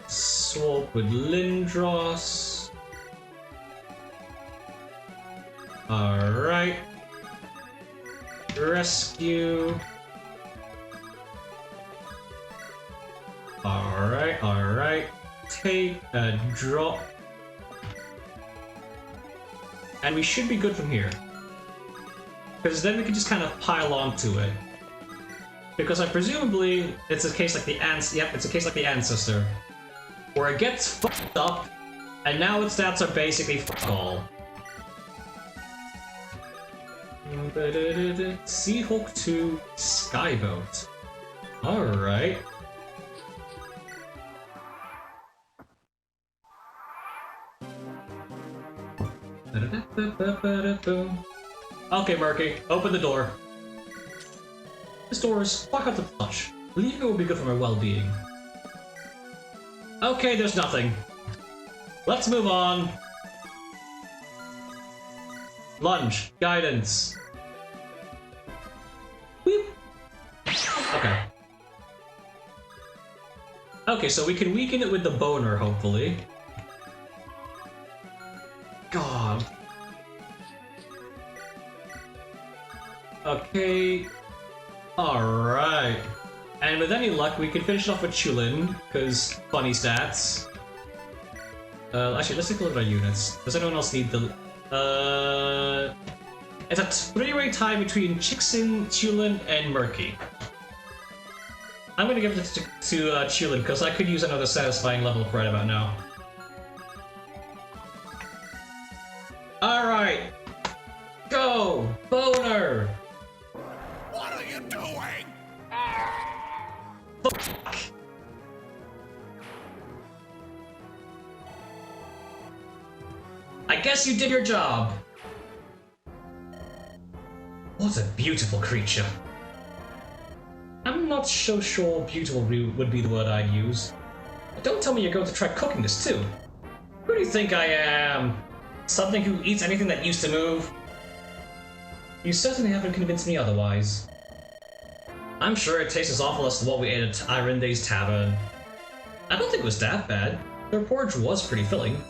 Swap with Lindros. Alright. Rescue. Alright. Take a drop. And we should be good from here. Because then we can just kind of pile onto it. Because presumably it's a case like the it's a case like the ancestor. Where it gets fucked up, and now its stats are basically fuck all. Seahawk 2 Skyboat. Alright. Okay, Murky, open the door. This door is quite hard to touch. Leaving it will be good for my well-being. Okay, there's nothing. Let's move on. Lunge. Guidance. Whoop. Okay. Okay, so we can weaken it with the boner, hopefully. God. Okay. Alright. And with any luck, we can finish it off with Chulin, because funny stats. Actually, let's take a look at our units. Does anyone else need the... It's a three-way tie between Chixin, Chulin, and Murky. I'm gonna give it to Chulin, because I could use another satisfying level up right about now. Alright! Go! Boner! What are you doing? Fuck! I guess you did your job! What a beautiful creature. I'm not so sure beautiful would be the word I'd use. But don't tell me you're going to try cooking this too. Who do you think I am? Something who eats anything that used to move? You certainly haven't convinced me otherwise. I'm sure it tastes as awful as what we ate at Irende's Tavern. I don't think it was that bad. Their porridge was pretty filling.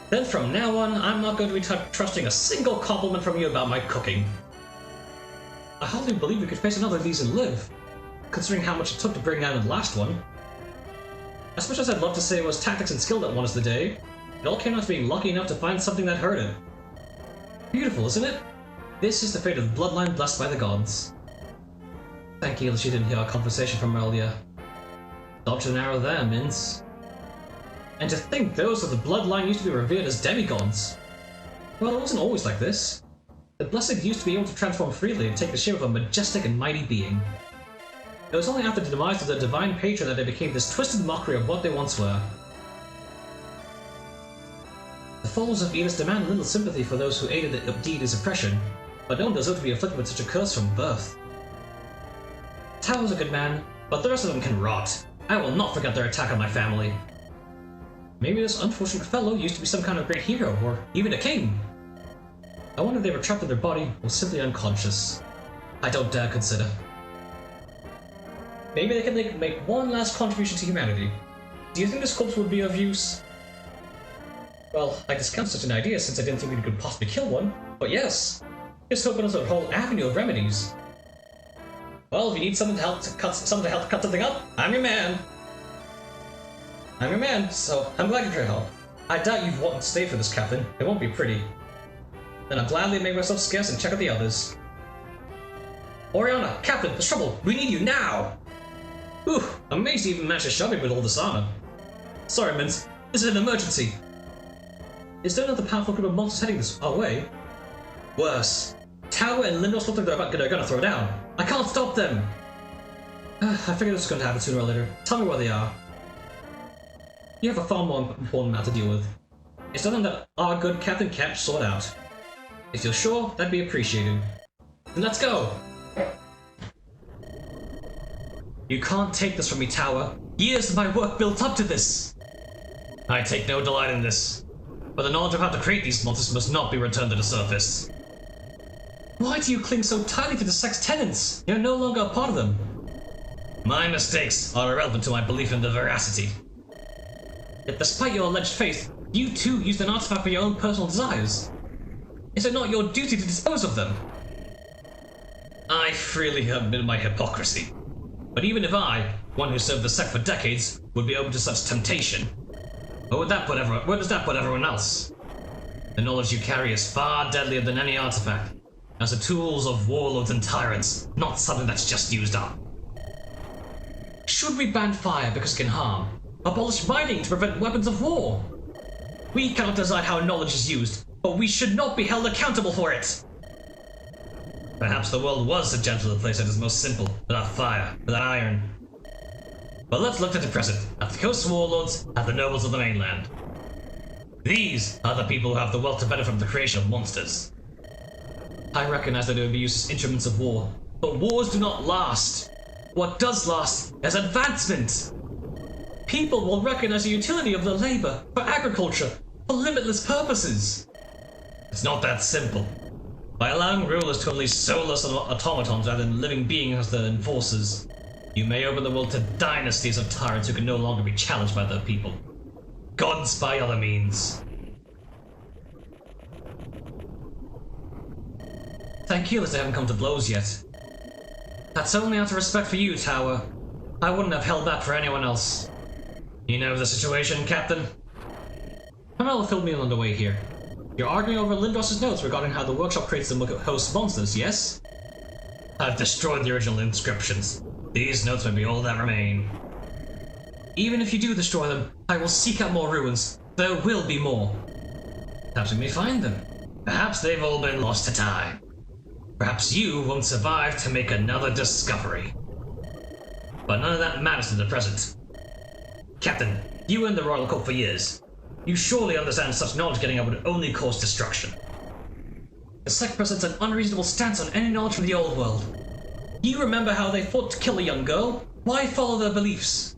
Then from now on, I'm not going to be trusting a single compliment from you about my cooking. I hardly believe we could face another of these and live, considering how much it took to bring down the last one. As much as I'd love to say it was tactics and skill that won us the day, it all came out to being lucky enough to find something that hurt it. Beautiful, isn't it? This is the fate of the bloodline blessed by the gods. Thank you that you didn't hear our conversation from earlier. Dodged an arrow there, Mince. And to think those of the bloodline used to be revered as demigods. Well, it wasn't always like this. The Blessed used to be able to transform freely and take the shape of a majestic and mighty being. It was only after the demise of their divine patron that they became this twisted mockery of what they once were. The followers of Venus demand little sympathy for those who aided the deed as oppression, but no one deserves to be afflicted with such a curse from birth. Tao's a good man, but the rest of them can rot. I will not forget their attack on my family. Maybe this unfortunate fellow used to be some kind of great hero, or even a king. I wonder if they were trapped in their body or simply unconscious. I don't dare consider. Maybe they can make one last contribution to humanity. Do you think this corpse would be of use? Well, I discount such an idea since I didn't think we could possibly kill one, but yes, this opens up a whole avenue of remedies. Well, if you need someone to help cut something up, I'm your man. I'm your man, so I'm glad you're here to help. I doubt you'd want to stay for this, Captain. It won't be pretty. Then I'll gladly make myself scarce and check out the others. Oriana, Captain, there's trouble. We need you now! Ooh, amazed you even managed to shove me with all this armor. Sorry, Mince. This is an emergency. Is there another powerful group of monsters heading our way? Worse. Tower and Lindos look like they're gonna throw down. I can't stop them! I figured this was going to happen sooner or later. Tell me where they are. You have a far more important matter to deal with. It's something that our good Captain can't sort out. If you're sure, that'd be appreciated. Then let's go! You can't take this from me, Tower. Years of my work built up to this! I take no delight in this. But the knowledge of how to create these monsters must not be returned to the surface. Why do you cling so tightly to the Sect's tenets? You're no longer a part of them. My mistakes are irrelevant to my belief in their veracity. Yet despite your alleged faith, you too used an artifact for your own personal desires. Is it not your duty to dispose of them? I freely admit my hypocrisy. But even if I, one who served the sect for decades, would be open to such temptation, where does that put everyone else? The knowledge you carry is far deadlier than any artifact, as the tools of warlords and tyrants, not something that's just used up. Should we ban fire because it can harm? Abolish mining to prevent weapons of war? We cannot decide how knowledge is used, but we should not be held accountable for it! Perhaps the world was a gentler place at its most simple, without fire, without iron. But let's look at the present, at the coast warlords, at the nobles of the mainland. These are the people who have the wealth to benefit from the creation of monsters. I recognize that they would be used as instruments of war, but wars do not last. What does last is advancement. People will recognize the utility of their labor for agriculture, for limitless purposes. It's not that simple. By allowing rulers to unleash soulless automatons rather than living beings as their enforcers, you may open the world to dynasties of tyrants who can no longer be challenged by their people. Gods by other means. Thank you that they haven't come to blows yet. That's only out of respect for you, Tower. I wouldn't have held that for anyone else. You know the situation, Captain? Pamela filled me in on the way here. You're arguing over Lindros's notes regarding how the workshop creates the host monsters, yes? I've destroyed the original inscriptions. These notes may be all that remain. Even if you do destroy them, I will seek out more ruins. There will be more. Perhaps we may find them. Perhaps they've all been lost to time. Perhaps you won't survive to make another discovery. But none of that matters to the present. Captain, you were in the Royal Court for years. You surely understand such knowledge getting out would only cause destruction. The sect presents an unreasonable stance on any knowledge from the old world. You remember how they fought to kill a young girl? Why follow their beliefs?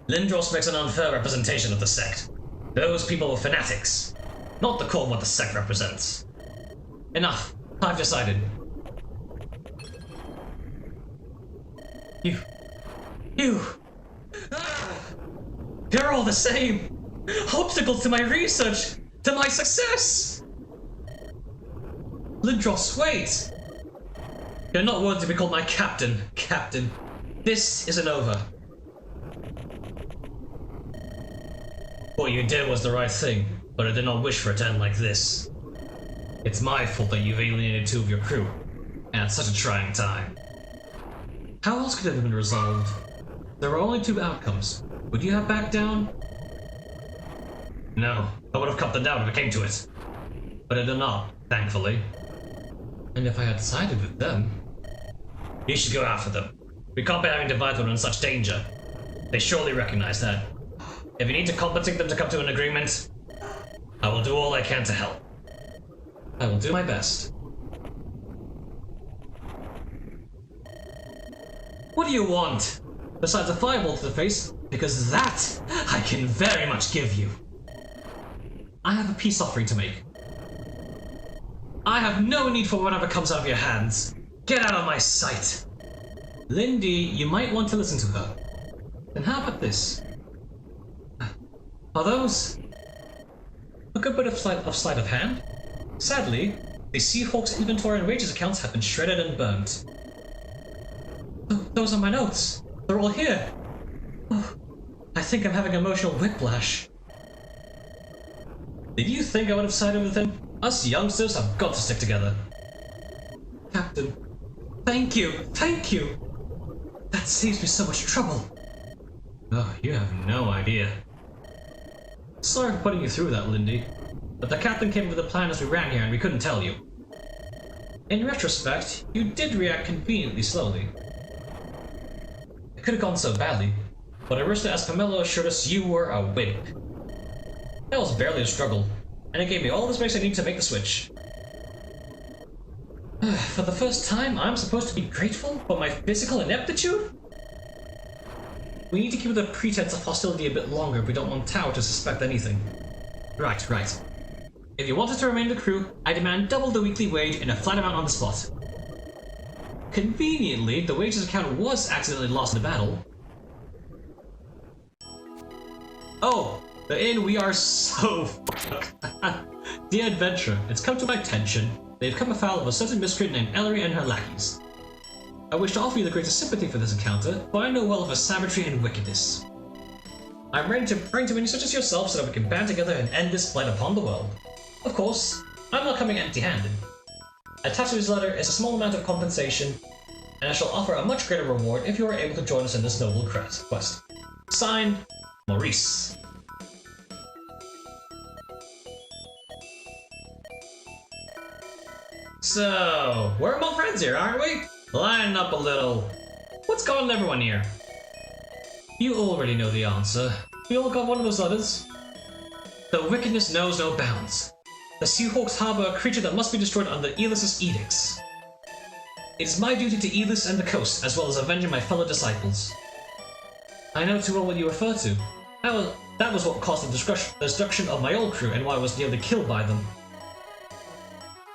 Lindros makes an unfair representation of the sect. Those people were fanatics, not the core of what the sect represents. Enough. I've decided. You... You're all the same! Obstacles to my research! To my success! Lindros, wait! You're not worthy to be called my captain, Captain. This isn't over. What you did was the right thing, but I did not wish for it to end like this. It's my fault that you've alienated two of your crew, and at such a trying time. How else could it have been resolved? There were only two outcomes. Would you have backed down? No, I would have cut them down if it came to it. But I did not, thankfully. And if I had sided with them... You should go after them. We can't be having divided when we're in such danger. They surely recognize that. If you need to compensate them to come to an agreement, I will do all I can to help. I will do my best. What do you want? Besides a fireball to the face, because that I can very much give you. I have a peace offering to make. I have no need for whatever comes out of your hands. Get out of my sight. Lindy, you might want to listen to her. Then how about this? Are those a good bit of sleight of hand? Sadly, the Seahawk's inventory and wages accounts have been shredded and burnt. Those are my notes. They're all here. Oh, I think I'm having emotional whiplash. Did you think I would have sided with him? Us youngsters have got to stick together. Captain, thank you, thank you. That saves me so much trouble. Oh, you have no idea. Sorry for putting you through that, Lindy. But the captain came up with a plan as we ran here and we couldn't tell you. In retrospect, you did react conveniently slowly. It could have gone so badly, but Arista as Camillo assured us you were a wimp. That was barely a struggle, and it gave me all the space I need to make the switch. For the first time, I'm supposed to be grateful for my physical ineptitude? We need to keep the pretense of hostility a bit longer if we don't want Tao to suspect anything. Right. If you want us to remain in the crew, I demand double the weekly wage and a flat amount on the spot. Conveniently, the wages account was accidentally lost in the battle. Oh, the inn we are so fucked. The adventure, it's come to my attention. They've come afoul of a certain miscreant named Ellery and her lackeys. I wish to offer you the greatest sympathy for this encounter, for I know well of her savagery and wickedness. I'm ready to bring to many such as yourself so that we can band together and end this blight upon the world. Of course, I'm not coming empty-handed. Attached to his letter is a small amount of compensation, and I shall offer a much greater reward if you are able to join us in this noble quest. Signed, Maurice. So, we're among friends here, aren't we? Line up a little. What's going on, everyone here? You already know the answer. We all got one of those letters. The wickedness knows no bounds. The Seahawks harbor a creature that must be destroyed under Elis's edicts. It is my duty to Elis and the coast, as well as avenging my fellow disciples. I know too well what you refer to. That was what caused the destruction of my old crew and why I was nearly killed by them.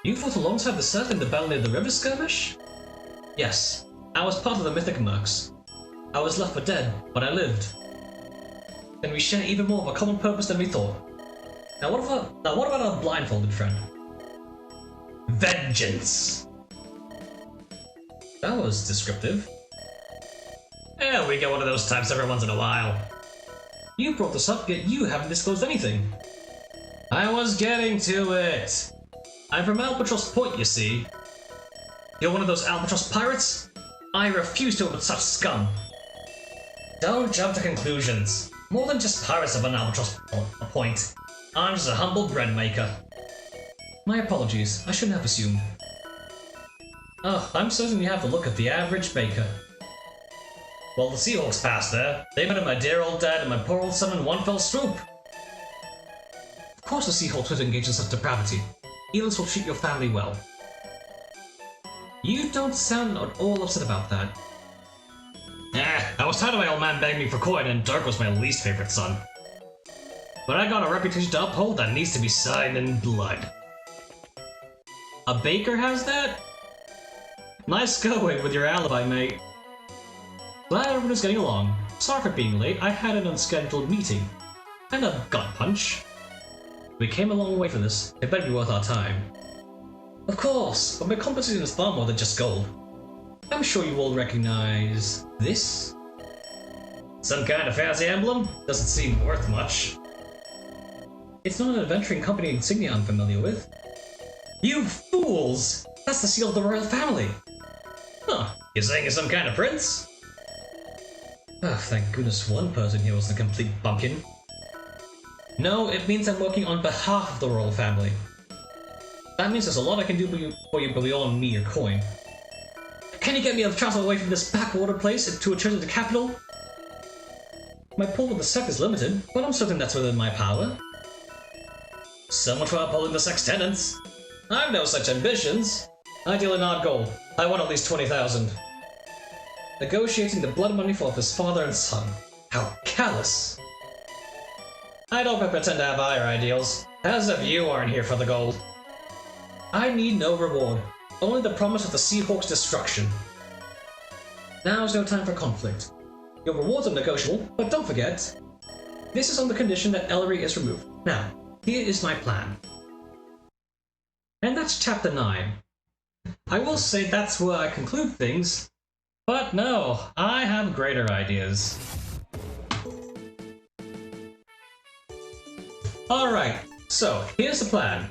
You fought alongside the Seth in the battle near the river skirmish? Yes, I was part of the Mythic Mercs. I was left for dead, but I lived. Then we share even more of a common purpose than we thought. Now what about our blindfolded friend? Vengeance! That was descriptive. Yeah, we get one of those types every once in a while. You brought this up, yet you haven't disclosed anything. I was getting to it. I'm from Albatross Point, you see. You're one of those Albatross pirates? I refuse to work with such scum. Don't jump to conclusions. More than just pirates of an Albatross Point. I'm just a humble bread maker. My apologies, I shouldn't have assumed. Oh, I'm certain you have the look of the average baker. Well, the Seahawks passed there. They murdered my dear old dad and my poor old son in one fell swoop. Of course the Seahawks would engage in such depravity. Elis will treat your family well. You don't sound at all upset about that. I was tired of my old man begging me for coin, and Dirk was my least favorite son. But I got a reputation to uphold that needs to be signed in blood. A baker has that? Nice going with your alibi, mate. Glad everyone is getting along. Sorry for being late, I had an unscheduled meeting. And a gut punch. We came a long way for this, it better be worth our time. Of course, but my compensation is far more than just gold. I'm sure you all recognize this? Some kind of fancy emblem? Doesn't seem worth much. It's not an adventuring company insignia I'm familiar with. You fools! That's the seal of the royal family! Huh, you're saying it's some kind of prince? Ah, thank goodness one person here was the complete bumpkin. No, it means I'm working on behalf of the royal family. That means there's a lot I can do for you beyond me or coin. Can you get me a travel away from this backwater place to return to the capital? My pull with the sect is limited, but I'm certain that's within my power. So much for upholding the sect's tenets. I've no such ambitions. I deal in odd gold. I want at least 20,000. Negotiating the blood money for his father and son. How callous. I don't pretend to have higher ideals, as if you aren't here for the gold. I need no reward, only the promise of the Seahawks' destruction. Now's no time for conflict. Your rewards are negotiable, but don't forget, this is on the condition that Ellery is removed. Now, here is my plan. And that's chapter 9. I will say that's where I conclude things, but no, I have greater ideas. Alright, so here's the plan.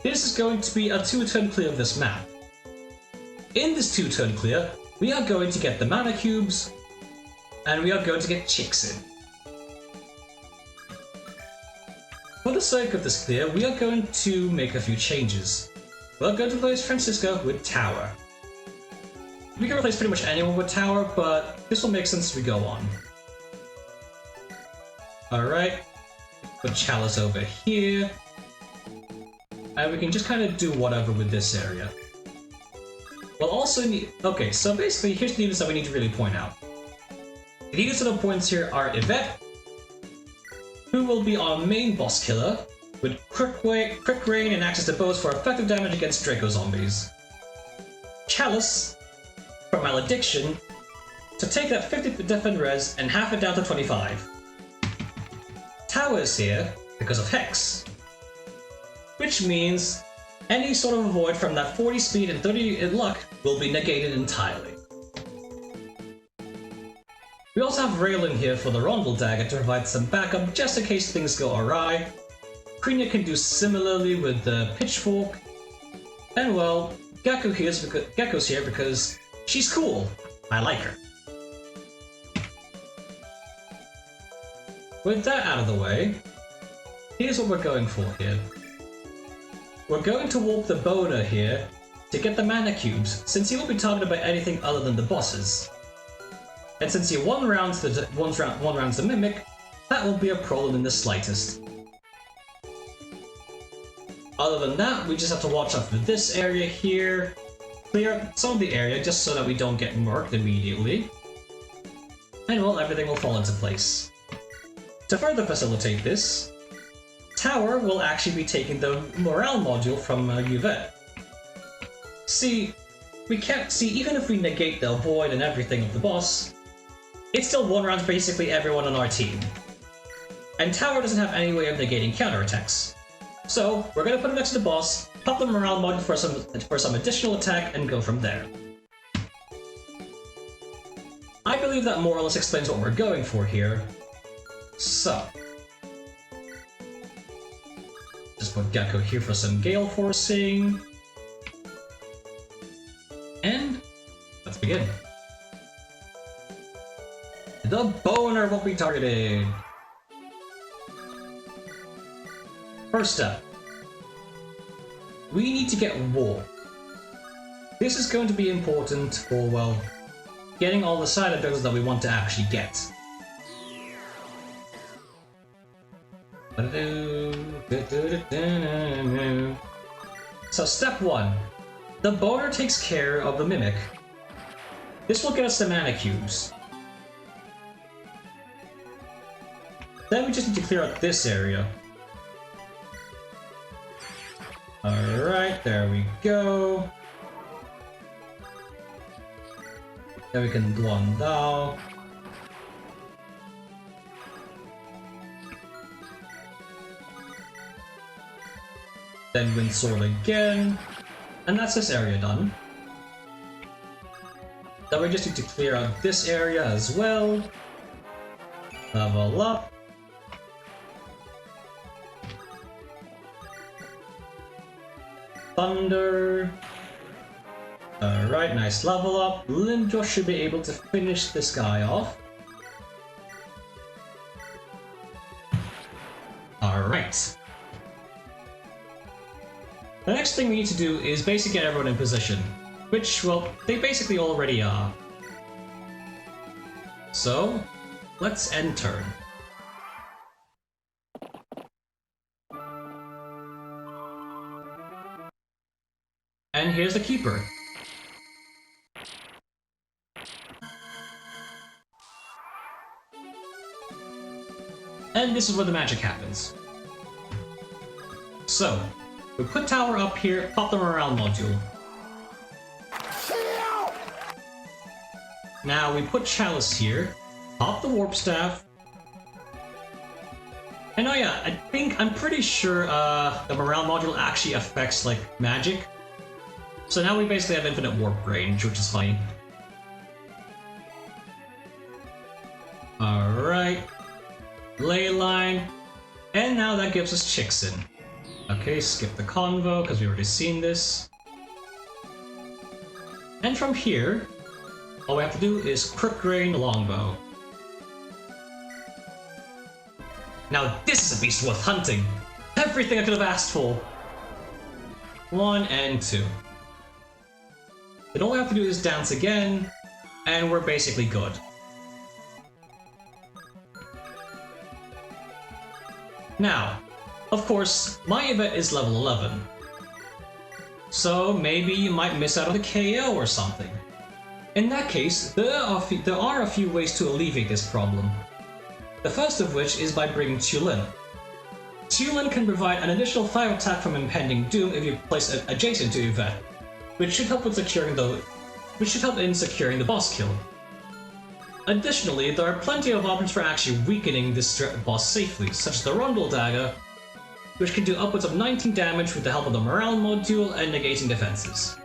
This is going to be a 2-turn clear of this map. In this 2-turn clear, we are going to get the mana cubes, and we are going to get chicks in. For the sake of this clear, we are going to make a few changes. We're going to replace Francisco with Tower. We can replace pretty much anyone with Tower, but this will make sense as we go on. Alright, put Chalice over here. And we can just kind of do whatever with this area. We'll also need... Okay, so basically, here's the units that we need to really point out. The units that are points here are Yvette, who will be our main boss killer, with Quick Rain and access to bows for effective damage against Draco zombies. Chalice, for Malediction, to take that 50 defend res and half it down to 25. Tower is here because of Hex, which means any sort of avoid from that 40 speed and 30 in luck will be negated entirely. We also have Raylan here for the Rondel Dagger to provide some backup just in case things go awry. Krinia can do similarly with the Pitchfork. And well, Gecko's here because she's cool. I like her. With that out of the way, here's what we're going for here. We're going to walk the Boner here to get the mana cubes, since he won't be targeted by anything other than the bosses. And since he one rounds the Mimic, that won't be a problem in the slightest. Other than that, we just have to watch out for this area here, clear some of the area just so that we don't get murked immediately, and well, everything will fall into place. To further facilitate this, Tower will actually be taking the morale module from Yvette. See, even if we negate the avoid and everything of the boss, it still one-rounds basically everyone on our team. And Tower doesn't have any way of negating counterattacks. So, we're gonna put it next to the boss, pop the morale module for some additional attack, and go from there. I believe that more or less explains what we're going for here. So, just put Gecko here for some Gale Forcing. And let's begin. The Boner will be targeted. First step. We need to get War. This is going to be important for, well, getting all the side objectives that we want to actually get. So step 1. The Boner takes care of the Mimic. This will get us the mana cubes. Then we just need to clear out this area. Alright, there we go. Then we can Duan Dao. Then Wind Sword again. And that's this area done. Then we just need to clear out this area as well. Level up. Thunder. Alright, nice level up. Lindros should be able to finish this guy off. Alright. The next thing we need to do is basically get everyone in position, which, well, they basically already are. So, let's end turn. And here's the Keeper. And this is where the magic happens. So, we put Tower up here, pop the morale module. Now we put Chalice here, pop the Warp Staff. And oh yeah, I'm pretty sure the morale module actually affects like magic. So now we basically have infinite warp range, which is fine. Alright. Leyline. And now that gives us Chixin. Okay, skip the convo, because we've already seen this. And from here, all we have to do is Crookgrain Longbow. Now this is a beast worth hunting! Everything I could have asked for! 1 and 2. Then all we have to do is dance again, and we're basically good. Now, of course, my Yvette is level 11. So maybe you might miss out on the KO or something. In that case, there are a few ways to alleviate this problem. The first of which is by bringing Tulin. Tulin can provide an additional 5 attack from Impending Doom if you place it adjacent to Yvette, which should help in securing the boss kill. Additionally, there are plenty of options for actually weakening this boss safely, such as the Rondel Dagger, which can do upwards of 19 damage with the help of the morale module and negating defenses.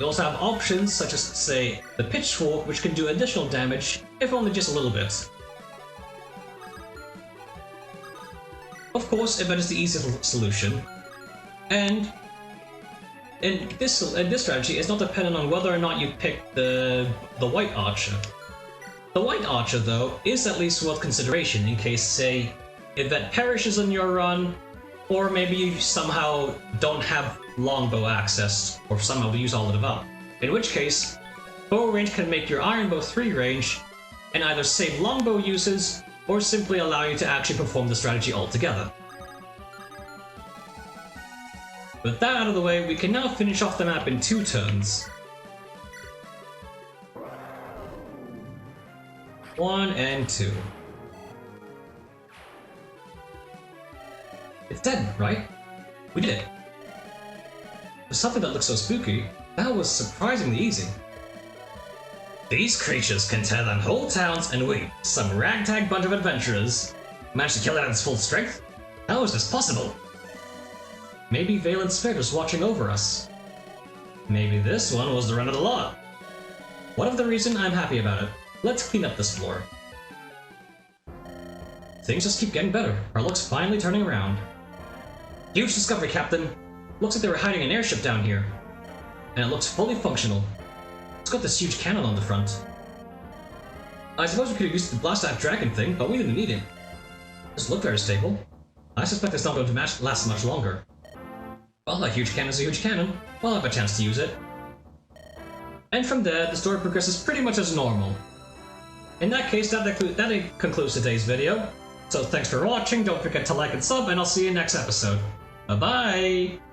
You also have options such as, say, the pitchfork, which can do additional damage, if only just a little bit. Of course, if that is the easiest solution. And this strategy is not dependent on whether or not you pick the White Archer. The White Archer, though, is at least worth consideration in case, say, if that perishes on your run, or maybe you somehow don't have longbow access, or somehow use all of it up. In which case, bow range can make your iron bow 3 range, and either save longbow uses, or simply allow you to actually perform the strategy altogether. With that out of the way, we can now finish off the map in 2 turns. 1 and 2. It's dead, right? We did it. For something that looks so spooky, that was surprisingly easy. These creatures can tear down whole towns, and we, some ragtag bunch of adventurers, managed to kill it at its full strength? How is this possible? Maybe Valen's spirit is watching over us. Maybe this one was the run of the lot. Whatever the reason, I'm happy about it. Let's clean up this floor. Things just keep getting better. Our luck's finally turning around. Huge discovery, Captain. Looks like they were hiding an airship down here. And it looks fully functional. It's got this huge cannon on the front. I suppose we could have used to blast that dragon thing, but we didn't need it. This looked very stable. I suspect it's not going to last much longer. Well, a huge cannon's a huge cannon. We'll have a chance to use it. And from there, the story progresses pretty much as normal. In that case, that concludes today's video. So thanks for watching, don't forget to like and sub, and I'll see you next episode. Bye-bye!